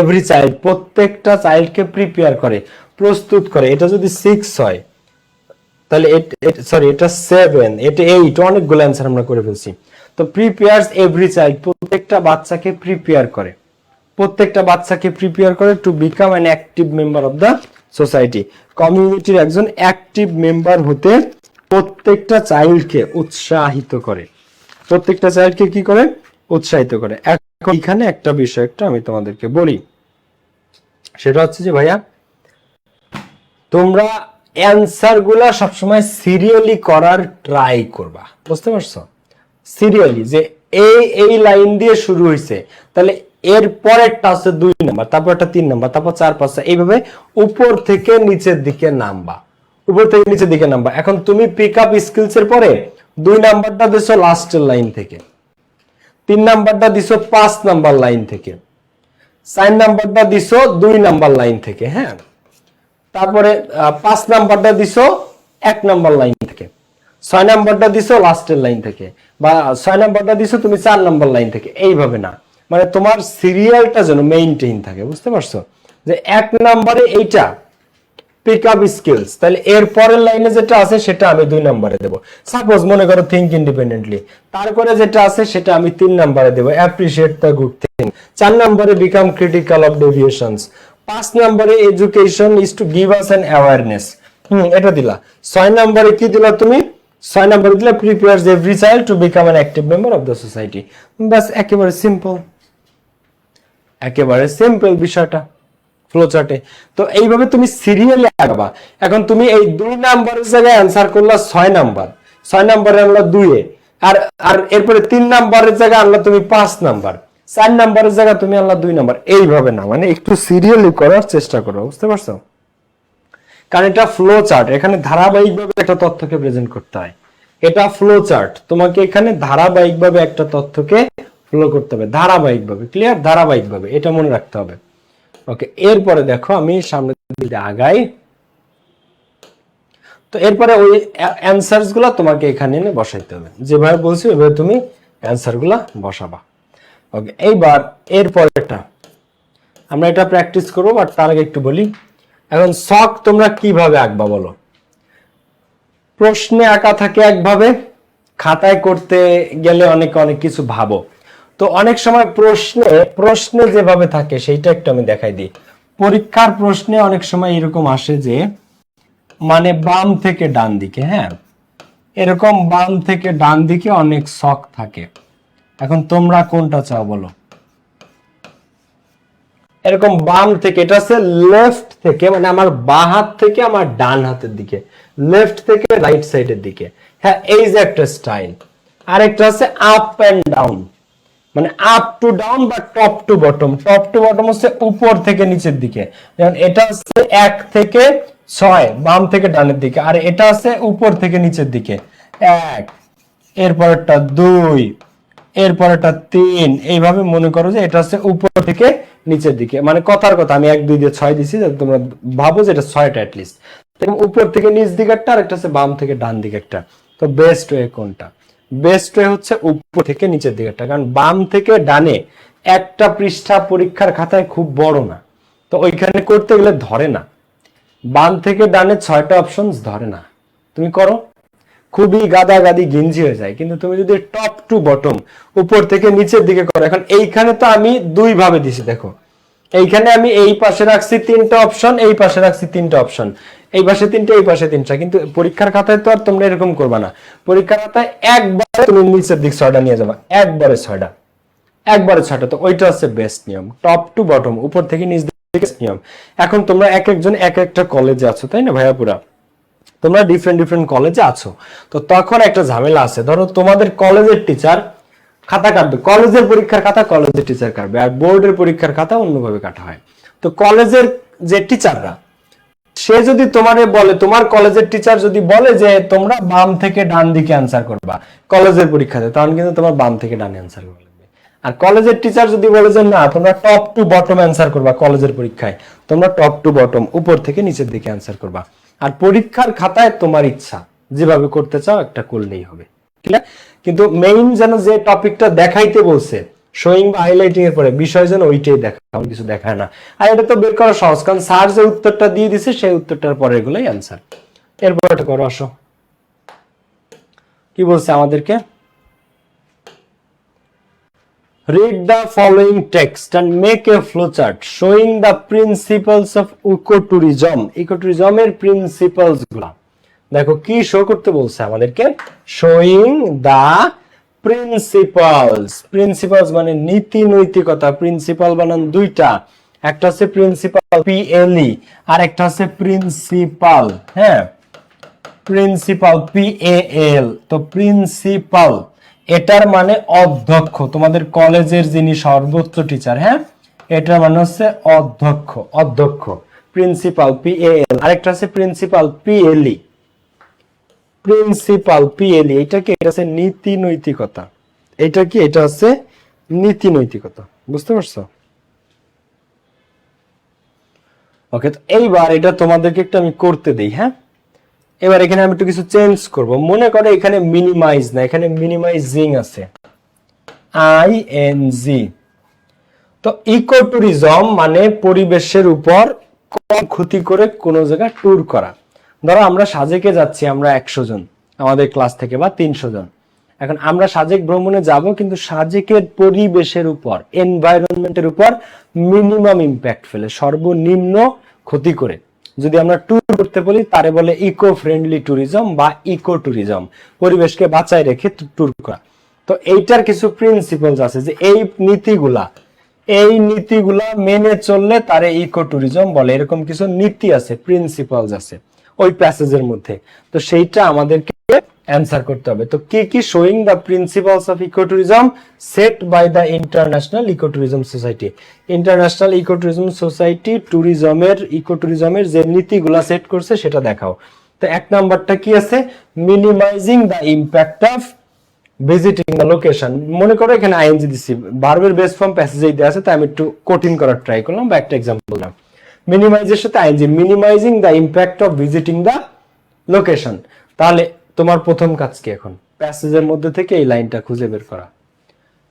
every child, প্রত্যেকটা চাইল্ডকে প্রিপেয়ার করে, প্রস্তুত করে। এটা যদি 6 হয় তাহলে সরি এটা 7, এটা 8, অনেকগুলো অ্যান্সার আমরা করে ফেলছি। তো প্রিপেয়ারস এভরি চাইল্ড, প্রত্যেকটা বাচ্চাকে প্রিপেয়ার করে, প্রত্যেকটা বাচ্চাকে প্রিপেয়ার করে two become an active member of the society, কমিউনিটির একজন অ্যাক্টিভ মেম্বার হতে প্রত্যেকটা চাইল্ডকে উৎসাহিত করে, প্রত্যেকটা চাইল্ডকে কি করে? উৎসাহিত করে। এখন এখানে একটা বিষয় একটা আমি তোমাদেরকে বলি, সেটা হচ্ছে যে ভাইয়া তোমরা অ্যান্সার গুলা সবসময় সিরিয়ালি করার ট্রাই করবা, বুঝতে পারছো? সিরিয়ালি, যে এই লাইন দিয়ে শুরু হয়েছে, তাহলে এর পরেরটা আছে 2 নাম্বার, তারপর একটা 3 নাম্বার, তারপর 4, 5, এইভাবে উপর থেকে নিচের দিকে নামবা, উপর থেকে নিচের দিকে নামবা। এখন তুমি পিক আপ স্কিলস এর পরে 2 নাম্বারটা দিছো লাস্টের লাইন থেকে, 3 নাম্বারটা দিছো 5 নাম্বার লাইন থেকে, 4 নাম্বারটা দিছো 2 নাম্বার লাইন থেকে, হ্যাঁ, তারপরে 5 নাম্বারটা দিছো 1 নাম্বার লাইন থেকে, 6 নাম্বারটা দিছো লাস্টের লাইন থেকে, বা 6 নাম্বারটা দিছো তুমি 4 নাম্বার লাইন থেকে। এইভাবে না, মানে তোমার সিরিয়ালটা যেন মেইনটেইন থাকে, বুঝতে পারছো? যে 1 নাম্বারে এইটা পিক আপ স্কিলস, তাহলে এর পরের লাইনে যেটা আছে সেটা আমি 2 নাম্বারে দেব। সাপোজ মনে করো থিঙ্ক ইন্ডিপেন্ডেন্টলি, তারপরে যেটা আছে সেটা আমি 3 নাম্বারে দেব, অ্যাপ্রিশিয়েট দ্য গুড থিং। 4 নাম্বারে বিকাম ক্রিটিক্যাল অফ ডেভিয়েশনস। 5 নাম্বারে education is to give us an awareness, এটা দিলা। 6 নাম্বারে কি দিলা তুমি? 6 নাম্বারে দিলা prepares every child to become an active member of the society. বাস, একেবারে সিম্পল, একেবারে সিম্পল বিষয়টা ফ্লো চার্টে। তো এইভাবে তুমি সিরিয়ালি আগাবা। এখন তুমি এই 2 নাম্বারের জায়গায় অ্যানসার করলা 6 নাম্বার, 6 নাম্বারে আনলা 2 এ, আর আর এরপরে 3 নাম্বারের জায়গায় আনলা তুমি 5 নাম্বার, 4 নাম্বারের জায়গায় তুমি আনলা 2 নাম্বার। এইভাবে না, মানে একটু সিরিয়ালি করার চেষ্টা করো, বুঝতে পারছো? কারণ এটা ফ্লো চার্ট, এখানে ধারাবাহিকভাবে একটা তথ্যকে প্রেজেন্ট করতে হয়। এটা ফ্লো চার্ট, তোমাকে এখানে ধারাবাহিকভাবে একটা তথ্যকে ফ্লো করতে হবে, ধারাবাহিকভাবে, ক্লিয়ার? ধারাবাহিকভাবে, এটা মনে রাখতে হবে। ওকে, এরপরে দেখো আমি সামনে দিকে আগাই। তো এরপরে ওই অ্যানসারস গুলা তোমাকে এখানে এনে বসাইতে হবে, যেভাবে বলছি ওইভাবে তুমি অ্যানসার গুলা বসাবা। ওকে, এইবার এরপরেটা আমরা এটা প্র্যাকটিস করবো, বাট তার আগে একটু বলি। এখন ছক তোমরা কিভাবে আঁকবা বলো? প্রশ্নে আঁকা থাকে একভাবে, খাতায় করতে গেলে অনেক কিছু ভাবো। তো অনেক সময় প্রশ্নে যেভাবে থাকে সেইটা একটু আমি দেখাই দিই। পরীক্ষার প্রশ্নে অনেক সময় এরকম আসে যে মানে বাম থেকে ডান দিকে, হ্যাঁ, এরকম বাম থেকে ডান দিকে অনেক ছক থাকে। এখন তোমরা কোনটা চাও বলো? এরকম বাম থেকে, এটা আছে লেফট থেকে, মানে আমার বাঁ হাত থেকে আমার ডান হাতের দিকে, লেফট থেকে রাইট সাইডের দিকে, হ্যাঁ, এই যে একটা স্টাইল। আরেকটা আছে আপ এন্ড ডাউন, মানে আপ টু ডাউন বা top to bottom. Top to bottom হচ্ছে উপর থেকে নিচের দিকে, যেমন এটা হচ্ছে 1 থেকে 6 বাম থেকে ডানের দিকে, আর এটা আছে উপর থেকে নিচের দিকে 1, এরপরটা 2, এরপরটা 3। এইভাবে মনে করো যে এটা হচ্ছে উপর থেকে নিচের দিকে, মানে কথার কথা আমি 1, 2 দিয়ে 6 দিছি, তোমরা ভাবো যে এটা 6টা অ্যাটলিস্ট। উপর থেকে নিচ দিকে একটা, আর একটা হচ্ছে বাম থেকে ডান দিকে একটা। তো বেস্ট ওয়ে কোনটা? বেস্ট ওয়ে হচ্ছে উপর থেকে নিচের দিকেরটা, কারণ বাম থেকে ডানে একটা পৃষ্ঠা পরীক্ষার খাতায় খুব বড় না, তো ওইখানে করতে গেলে ধরে না। বাম থেকে ডানে 6টা অপশনস ধরে না, তুমি করো খুবই গাদাগাদি গিঞ্জি হয়ে যায়। কিন্তু তুমি যদি টপ টু বটম, উপর থেকে নিচের দিকে করো। এখন এইখানে তো আমি 2 ভাবে দিছি, দেখো এইখানে আমি এই পাশে রাখছি 3টা অপশন, এই পাশে রাখছি 3টা অপশন, এই পাশে 3টা, এই পাশে 3টা। কিন্তু পরীক্ষার খাতায় তো আর তোমরা এরকম করবা না। পরীক্ষার খাতায় একবারে তুমি নিচের দিক 6টা নিয়ে যাবা, একবারে 6টা, একবারে 6টা। তো ওইটা হচ্ছে বেস্ট নিয়ম, টপ টু বটম, উপর থেকে নিচ দিকে নিয়ম। এখন তোমরা এক একজন এক একটা কলেজে আছো, তাই না ভাইয়াপুরা? তোমরা ডিফারেন্ট কলেজে আছো, তো তখন একটা ঝামেলা আছে। ধরো তোমাদের কলেজের টিচার খাতা কাটবে, কলেজের পরীক্ষার খাতা কলেজের টিচার কাটবে, আর বোর্ডের পরীক্ষার খাতা অন্যভাবে কাটা হয়। তো কলেজের যে টিচাররা, সে যদি তোমারে বলে, তোমার কলেজের টিচার যদি বলে যে তোমরা বাম থেকে ডান দিকে অ্যান্সার করবা কলেজের পরীক্ষাতে, তখন কিন্তু তোমার বাম থেকে ডানে অ্যান্সার করবে। আর কলেজের টিচার যদি বলে যে না তোমরা টপ টু বটম অ্যান্সার করবা কলেজের পরীক্ষায়, তোমরা টপ টু বটম উপর থেকে নিচের দিকে অ্যান্সার করবা। আর পরীক্ষার খাতায় তোমার ইচ্ছা যেভাবে করতে চাও একটা করলেই হবে, ঠিক আছে? কিন্তু মেইন যেন যে টপিকটা দেখাইতে বলছে শোয়িং বা হাইলাইটিং এর পরে বিষয় যেন ওইটাই দেখা, কিছু দেখায় না। আর এটা তো বের করা সহজ, কারণ স্যার যে উত্তরটা দিয়ে দিছে সেই উত্তরটার পরে এগুলোই অ্যান্সার। এরপর এটা করো, আসো কি বলছে আমাদেরকে। Read the following text and make a flowchart showing the principles of ecotourism. Ecotourism এর প্রিন্সিপালস গুলা দেখো কি শো করতে বলছে আমাদেরকে, showing the principles. প্রিন্সিপালস মানে নীতি নৈতিকতা। প্রিন্সিপাল বানান দুইটা, একটা হচ্ছে প্রিন্সিপাল PLE আর একটা হচ্ছে প্রিন্সিপাল, হ্যাঁ প্রিন্সিপাল PAL। তো প্রিন্সিপাল এটার মানে অধ্যক্ষ, তোমাদের কলেজের যিনি সর্বোচ্চ টিচার, হ্যাঁ এটার মানে হচ্ছে অধ্যক্ষ, অধ্যক্ষ প্রিন্সিপাল PAL। আরেকটা আছে প্রিন্সিপাল PLE, প্রিন্সিপাল PLE এটা কি, এটা হচ্ছে নীতি নৈতিকতা। এটা কি, এটা হচ্ছে নীতি নৈতিকতা, বুঝতে পারছো? ওকে, তো এইবার এটা তোমাদেরকে একটু আমি করতে দেই, হ্যাঁ এবার এখানে আমি একটু কিছু চেঞ্জ করব। মনে করো এখানে মিনিমাইজ না, এখানে মিনিমাইজিং আছে, ING। তো ইকোট্যুরিজম মানে পরিবেশের উপর কম ক্ষতি করে কোন জায়গায় ট্যুর করা। ধরো আমরা সাজেকে যাচ্ছি, আমরা 100 জন আমাদের ক্লাস থেকে বা 300 জন। এখন আমরা সাজেক ভ্রমণে যাব, কিন্তু সাজেকের পরিবেশের উপর, এনভায়রনমেন্টের উপর মিনিমাম ইম্প্যাক্ট ফেলে, সর্বনিম্ন ক্ষতি করে যদি আমরা ট্যুর করতে বলি তারে বলে ইকো ফ্রেন্ডলি ট্যুরিজম বা ইকো ট্যুরিজম, পরিবেশকে বাঁচায় রেখে ট্যুর করা। তো এইটার কিছু প্রিন্সিপালস আছে যে এই নীতিগুলা মেনে চললে তারে ইকো ট্যুরিজম বলে, এরকম কিছু নীতি আছে, প্রিন্সিপালস আছে ওই প্যাসেজের মধ্যে। তো সেইটা আমাদেরকে অ্যান্সার করতে হবে। তো কি কি, showing the principles of ecotourism set by the international ecotourism society. International ecotourism society ইকোট্যুরিজমের যে নীতিগুলা সেট করছে সেটা দেখাও। তো এক নাম্বারটা কি আছে, minimising the impact of visiting the location. মনে করো এখানে আইএনজি দিছি, ভার্বের বেস ফর্ম প্যাসেজেই দেয়া আছে, তাই আমি একটু কঠিন করার ট্রাই করলাম বা একটা এক্সাম্পল দিলাম। মিনিমাইজের সাথে ING, minimising the impact of visiting the location. তাহলে তোমার প্রথম কাজ কি, এখন প্যাসেজের মধ্যে থেকে এই লাইনটা খুঁজে বের করা,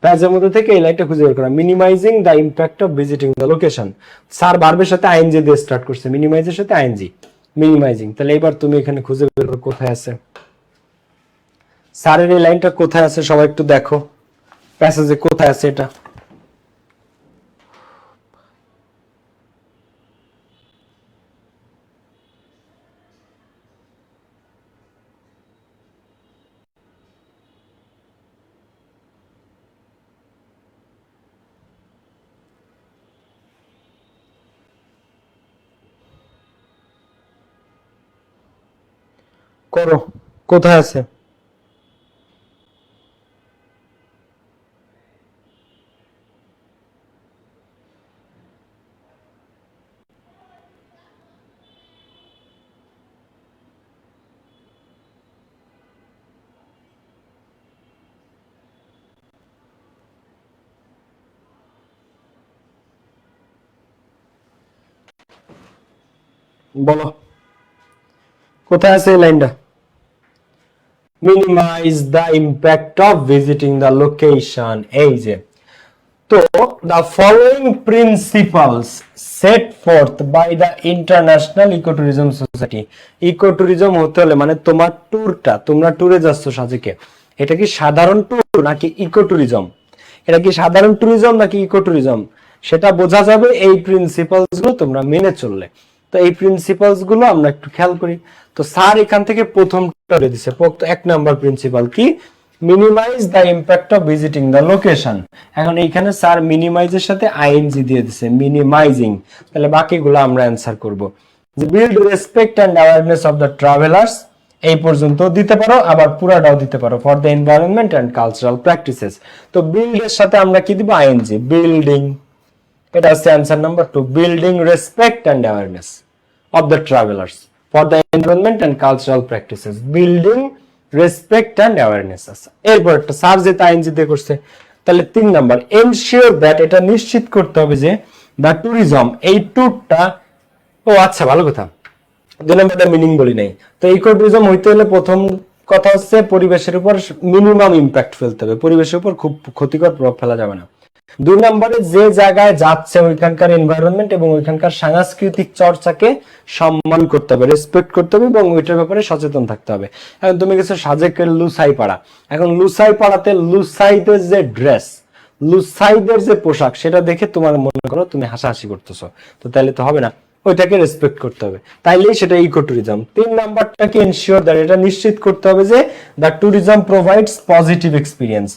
প্যাসেজের মধ্যে থেকে এই লাইনটা খুঁজে বের করা, minimising the impact of visiting the location. Sir ভার্বের সাথে আইএনজি দিয়ে স্টার্ট করছে, মিনিমাইজের সাথে আইএনজি, মিনিমাইজিং। তাহলে এবার তুমি এখানে খুঁজে বের করো কোথায় আছে স্যারের এই লাইনটা, কোথায় আছে সবাই একটু দেখো প্যাসেজে কোথায় আছে এটা। করো, কোথায় আছে? বলো কোথায় আছে এই লাইনটা, minimise the impact of visiting the location. এই যে, তো the following principles set forth by the international ecotourism Society. Ecotourism হতে হলে মানে তোমার ট্যুরটা, তোমরা ট্যুরে যাচ্ছ সাজেকে, এটা কি সাধারণ ট্যুর নাকি ইকোট্যুরিজম, এটা কি সাধারণ ট্যুরিজম নাকি ইকোট্যুরিজম, সেটা বোঝা যাবে এই প্রিন্সিপালস গুলো তোমরা মেনে চললে। তো এই প্রিন্সিপালস গুলো আমরা একটু খেয়াল করি। তো স্যার এখান থেকে প্রথমটা দিছে, এক নাম্বার প্রিন্সিপাল কি, minimise the impact of visiting the location. এখন এইখানে স্যার মিনিমাইজের সাথে আইএনজি দিয়ে দিছে, মিনিমাইজিং। তাহলে বাকিগুলো আমরা অ্যান্সার করব, যে build respect and awareness of the travellers, এই পর্যন্ত দিতে পারো, আবার পুরাটাও দিতে পারো, for the environment and cultural practices. তো বিল্ড এর সাথে আমরা কি দিব, আইএনজি, বিল্ডিং। এটা হচ্ছে answer number 2, building respect and awareness of the travellers for the environment and cultural practices, building respect and awareness আছে। এরপর একটা স্যার যেটা আইএনজি দিয়ে করছে, তাহলে 3 নাম্বার এনশিওর দ্যাট, এটা নিশ্চিত করতে হবে যে দ্য ট্যুরিজম, এই ট্যুরটা, ও আচ্ছা ভালো কথা, 2 নাম্বারটা মিনিং বলি নাই। তো ইকো ট্যুরিজম হইতে হলে প্রথম কথা হচ্ছে পরিবেশের উপর মিনিমাম ইম্প্যাক্ট ফেলতে হবে, পরিবেশের উপর খুব ক্ষতিকর প্রভাব ফেলা যাবে না। 2 নম্বরে যে জায়গায় যাচ্ছে ওইখানকার এনভায়রনমেন্ট এবং ওইখানকার সাংস্কৃতিক চর্চাকে সম্মান করতে হবে, রেসপেক্ট করতে হবে এবং ওইটার ব্যাপারে সচেতন থাকতে হবে। এখন তুমি গেছো সাজেকের লুসাই পাড়া, এখন লুসাই পাড়াতে লুসাইদের যে ড্রেস, লুসাইদের যে পোশাক, সেটা দেখে তোমার মনে করো তুমি হাসাহাসি করতেছো, তো তাহলে তো হবে না, ওইটাকে রেসপেক্ট করতে হবে, তাইলেই সেটা ইকো ট্যুরিজম। 3 নাম্বারটাকে এনশিওর দ্যাট, এটা নিশ্চিত করতে হবে যে the tourism provides positive experience.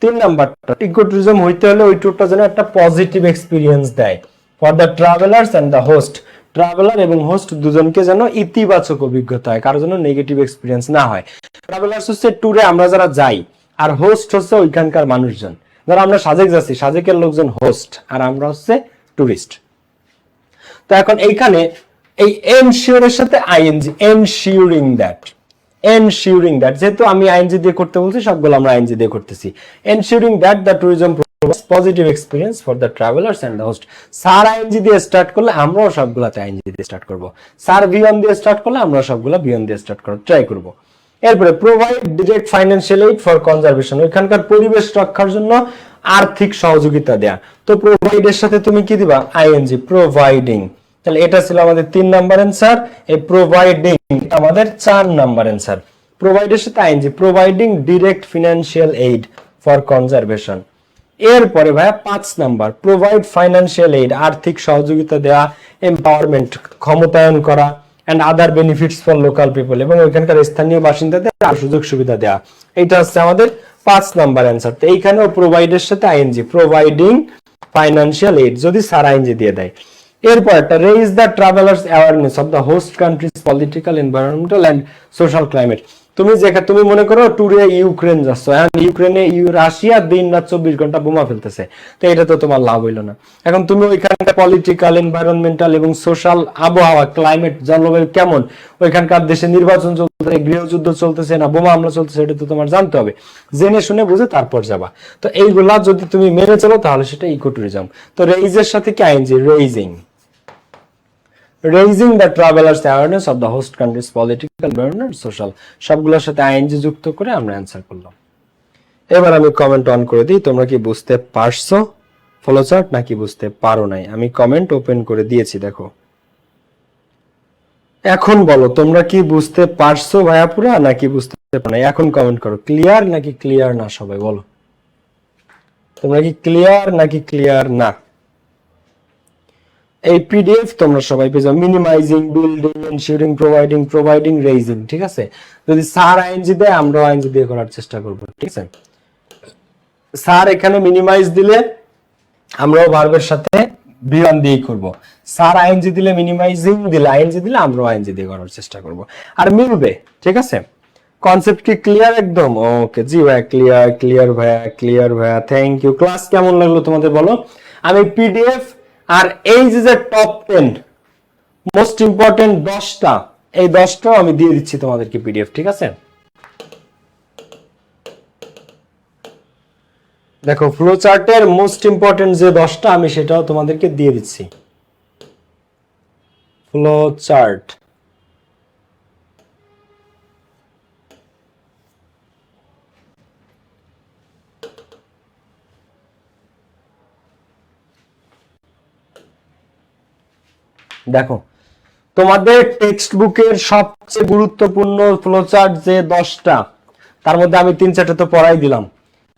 3 নাম্বারটা ইকো ট্যুরিজম হইতে হলে ওই ট্যুরটা যেন একটা পজিটিভ এক্সপিরিয়েন্স দেয় for the travellers and the host, traveller এবং হোস্ট দুজনকে যেন ইতিবাচক অভিজ্ঞতা হয়, কারোর জন্য নেগেটিভ এক্সপিরিয়েন্স না হয়। ট্রাভেলার্স হচ্ছে ট্যুরে আমরা যারা যাই, আর হোস্ট হচ্ছে ওইখানকার মানুষজন, যারা আমরা সাজেক যাচ্ছি, সাজেকের লোকজন হোস্ট আর আমরা হচ্ছে টুরিস্ট। তো এখন এইখানে এই এনশিওরের সাথে ING, ensuring that, ensuring that, যেহেতু আমি আইএনজি দিয়ে করতে বলছি সবগুলো আমরা আইএনজি দিয়ে করতেছি। Ensuring that the tourism provides positive experience for the travellers and the host. Sir ING দিয়ে স্টার্ট করলে আমরাও সবগুলাতে আইএনজি দিয়ে স্টার্ট করব, স্যার বিয়ন দিয়ে স্টার্ট করলে আমরা সবগুলা বিয়ন দিয়ে স্টার্ট করার ট্রাই করব। এরপরে provide direct financial aid for conservation, ওইখানকার পরিবেশ রক্ষার জন্য আর্থিক সহযোগিতা দেয়া। তো প্রোভাইডের সাথে তুমি কি দিবা? ING, providing. তাহলে এটা ছিল আমাদের 3 নাম্বার অ্যানসার, এই প্রোভাইডিং আমাদের 4 নাম্বার অ্যানসার। প্রোভাইডের সাথে ING, providing direct financial aid for conservation. এরপরে ভাইয়া 5 নাম্বার, প্রোভাইড ফাইন্যান্সিয়াল এইড, আর্থিক সহযোগিতা দেয়া, এম্পাওয়ারমেন্ট, ক্ষমতায়ন করা, and other benefits for local people, এবং ওইখানকার স্থানীয় বাসিন্দাদের আরো সুযোগ সুবিধা দেয়া। এটা হচ্ছে আমাদের 5 নাম্বার অ্যানসার। তো এইখানেও প্রোভাইডের সাথে আইএনজি, প্রোভাইডিং ফাইন্যান্সিয়াল এইড, যদি স্যার আইএনজি দিয়ে দেয়। এরপর একটা raise the travellers awareness of the host countries political, environmental and social climate. তুমি তুমি মনে করো ট্যুরে ইউক্রেন যাচ্ছ, এখন ইউক্রেনে রাশিয়া দিন রাত 24 ঘন্টা বোমা ফেলতেছে, তো এটা তো তোমার লাভ হইলো না। এখন তুমি ওইখানকার পলিটিক্যাল, এনভায়রনমেন্টাল এবং সোশ্যাল আবহাওয়া, ক্লাইমেট, জলবায়ু কেমন, ওইখানকার দেশে নির্বাচন চলতেছে, গৃহযুদ্ধ চলতেছে না বোমা হামলা চলতেছে, এটা তো তোমার জানতে হবে, জেনে শুনে বুঝে তারপর যাবা। তো এইগুলা যদি তুমি মেনে চলো তাহলে সেটা ইকো ট্যুরিজম। তো রেইজের সাথে কি ING, raising, raising the travelers awareness of the host country's political, environmental, social, সবগুলোর সাথে আইএনজি যুক্ত করে আমরা অ্যানসার করলাম। এবার আমি কমেন্ট অন করে দিই, তোমরা কি বুঝতে পারছো ফ্লোচার্ট নাকি বুঝতে পারো নাই? আমি কমেন্ট ওপেন করে দিয়েছি, দেখো। এখন বলো তোমরা কি বুঝতে পারছো ভাইয়াপুরা নাকি বুঝতে পারো নাই? এখন কমেন্ট করো, ক্লিয়ার নাকি ক্লিয়ার না, সবাই বলো তোমরা কি ক্লিয়ার নাকি ক্লিয়ার না। এই পিডিএফ তোমরা সবাই পেয়ে যাও, minimising, building, ensuring, providing, raising, ঠিক আছে। যদি স্যার আইএনজি দেয় আমরাও আইএনজি দিয়ে করার চেষ্টা করব, ঠিক আছে। স্যার এখানে মিনিমাইজ দিলে আমরাও ভার্বের সাথে বিয়ন দিয়ে করব, স্যার আইএনজি দিলে, মিনিমাইজিং দিলে, আইএনজি দিলে আমরাও আইএনজি দিয়ে করার চেষ্টা করব, আর মিলবে, ঠিক আছে। কনসেপ্ট কি ক্লিয়ার একদম? ওকে জি ভাইয়া, ক্লিয়ার ভাইয়া, থ্যাংক ইউ। ক্লাস কেমন লাগলো তোমাদের বলো। আমি পিডিএফ আর এই যে টপ 10 মোস্ট ইম্পর্টেন্ট 10টা, এই 10টাও আমি দিয়ে দিচ্ছি তোমাদেরকে পিডিএফ, ঠিক আছে। দেখো ফ্লো চার্টের মোস্ট ইম্পর্টেন্ট যে 10টা আমি সেটাও তোমাদেরকে দিয়ে দিচ্ছি। ফ্লো চার্ট, দেখো তোমাদের টেক্সট বুকের সবচেয়ে গুরুত্বপূর্ণ ফ্লোচার্ট যে 10টা, তার মধ্যে আমি 3-4টা তো পড়াই দিলাম।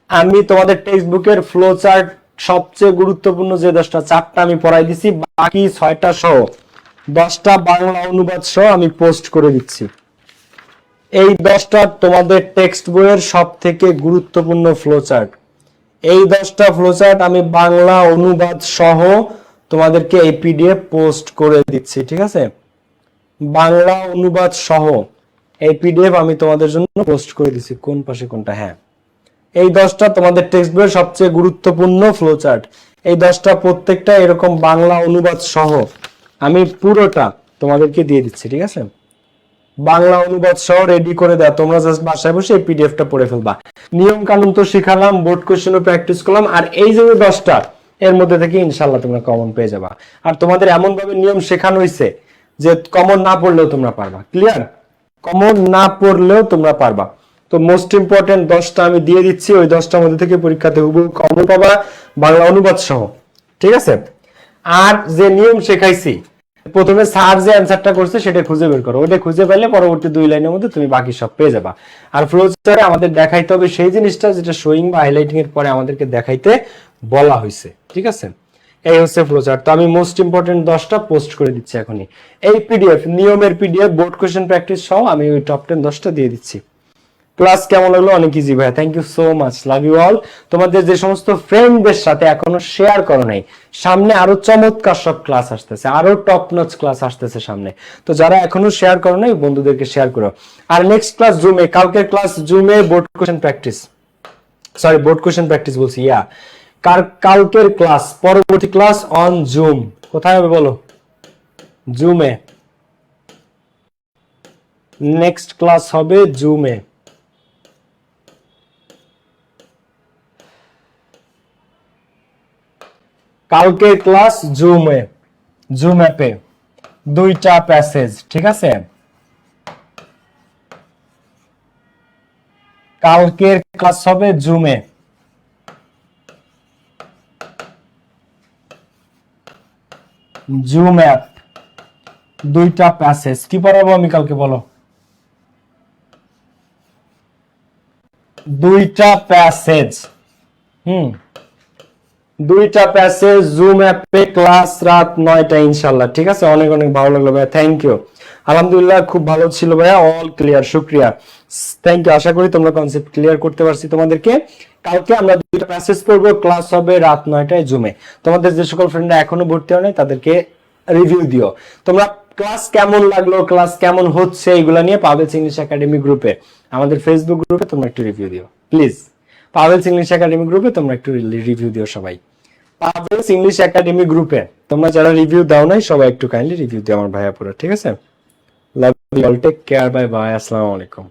আমি তোমাদের টেক্সট বুকের ফ্লোচার্ট সবচেয়ে গুরুত্বপূর্ণ যে 10টা, 4টা আমি পড়াই দিছি, বাকি 6টা সহ 10টা বাংলা অনুবাদ সহ আমি পোস্ট করে দিচ্ছি। এই 10টা তোমাদের টেক্সট বইয়ের সবথেকে গুরুত্বপূর্ণ ফ্লোচার্ট। এই 10টা ফ্লোচার্ট আমি বাংলা অনুবাদ সহ তোমাদেরকে এই পিডিএফ পোস্ট করে দিচ্ছি, ঠিক আছে। বাংলা অনুবাদ সহ এই পিডিএফ আমি তোমাদের জন্য পোস্ট করে দিচ্ছি। কোন পাশে কোনটা? হ্যাঁ, এই 10টা তোমাদের টেক্সট বইয়ের সবচেয়ে গুরুত্বপূর্ণ ফ্লোচার্ট। এই 10টা প্রত্যেকটা এরকম বাংলা অনুবাদ সহ আমি পুরোটা তোমাদেরকে দিয়ে দিচ্ছি, ঠিক আছে। বাংলা অনুবাদ সহ রেডি করে দেয়, তোমরা জাস্ট বাসায় বসে এই পিডিএফটা পড়ে ফেলবা। নিয়ম কানুন তো শিখালাম, বোর্ড কোশ্চেনও প্র্যাকটিস করলাম, আর এই যে 10টা এর মধ্যে থেকে ইনশাআল্লাহ তোমরা কমন পেয়ে যাবা। আর তোমাদের এমন ভাবে নিয়ম শেখানো হয়েছে যে কমন না পড়লেও তোমরা পারবা। ক্লিয়ার? কমন না পড়লেও তোমরা পারবা। তো মোস্ট ইম্পর্টেন্ট 10টা আমি দিয়ে দিচ্ছি, ওই 10টার মধ্যে থেকে পরীক্ষাতে হুবহু কমন পাবা বাংলা অনুবাদ সহ। ঠিক আছে? আর যে নিয়ম শেখাইছি, প্রথমে স্যার যে অ্যানসারটা করছে সেটা খুঁজে বের করো, ওটা খুঁজে পেলে পরবর্তী 2 লাইনের মধ্যে তুমি বাকি সব পেয়ে যাবা। আর ফ্লোচারে আমাদের দেখাইতে হবে সেই জিনিসটা যেটা শোয়িং বা হাইলাইটিং এর পরে আমাদেরকে দেখাইতে বলা হয়েছে। ঠিক আছে? এই হচ্ছে ফ্লোচার্ট। তো আমি মোস্ট ইম্পর্টেন্ট 10টা পোস্ট করে দিচ্ছি এখনই। এই পিডিএফ, নিয়মের পিডিএফ, বোর্ড কোশ্চেন প্র্যাকটিস সহ আমি ওই টপ 10 দিয়ে দিচ্ছি। ক্লাস কেমন লাগলো? অনেক ইজি ভাই, thank you so much, love you all. তোমাদের যে সমস্ত ফ্রেন্ডদের সাথে এখনো শেয়ার করো নাই, সামনে আরো চমৎকার সব ক্লাস আসতেছে, আরো টপ নচ ক্লাস আসতেছে সামনে। তো যারা এখনো শেয়ার করো নাই বন্ধুদেরকে শেয়ার করো। আর নেক্সট ক্লাস জুমে, কালকের ক্লাস জুমে board question practice, sorry board question practice বলছি, কালকের ক্লাস, পরবর্তী ক্লাস অন জুম। কোথায় হবে বলো? জুমে। নেক্সট ক্লাস হবে জুমে। কালকের ক্লাস জুমে, জুম অ্যাপে 2টা প্যাসেজ। ঠিক আছে? কালকের ক্লাস হবে জুমে, জুম অ্যাপ, 2টা প্যাসেজ। কি পড়াবো আমি কালকে বলো? 2টা প্যাসেজ। 2টা প্যাসেজ জুম অ্যাপে, ক্লাস রাত 9টায় ইনশাআল্লাহ। ঠিক আছে? অনেক অনেক ভালো লাগলো ভাইয়া, থ্যাংক ইউ। আলহামদুলিল্লাহ খুব ভালো ছিল ভাইয়া, অল ক্লিয়ার, শুকরিয়া, থ্যাংক ইউ। আশা করি তোমরা কনসেপ্ট ক্লিয়ার করতে পারছি তোমাদেরকে। কালকে আমরা 2টা প্যাসেজ পড়বো, ক্লাস হবে রাত 9টায় জুমে। তোমাদের যে সকল ফ্রেন্ডরা এখনো ভর্তি হয় নাই তাদেরকে রিভিউ দিও তোমরা, ক্লাস কেমন লাগলো, ক্লাস কেমন হচ্ছে, এগুলা নিয়ে পাভেলস ইংলিশ একাডেমি গ্রুপে, আমাদের ফেসবুক গ্রুপে তোমরা একটু রিভিউ দিও প্লিজ। পাভেলস ইংলিশ একাডেমি গ্রুপে তোমরা একটু রিভিউ দিও সবাই। পাভেলস ইংলিশ একাডেমি গ্রুপে তোমরা যারা রিভিউ দাও নাই সবাই একটু কাইন্ডলি রিভিউ দিও আমার ভাইয়া পুরো। ঠিক আছে? Love you all, take care, bye bye, আসসালামু আলাইকুম।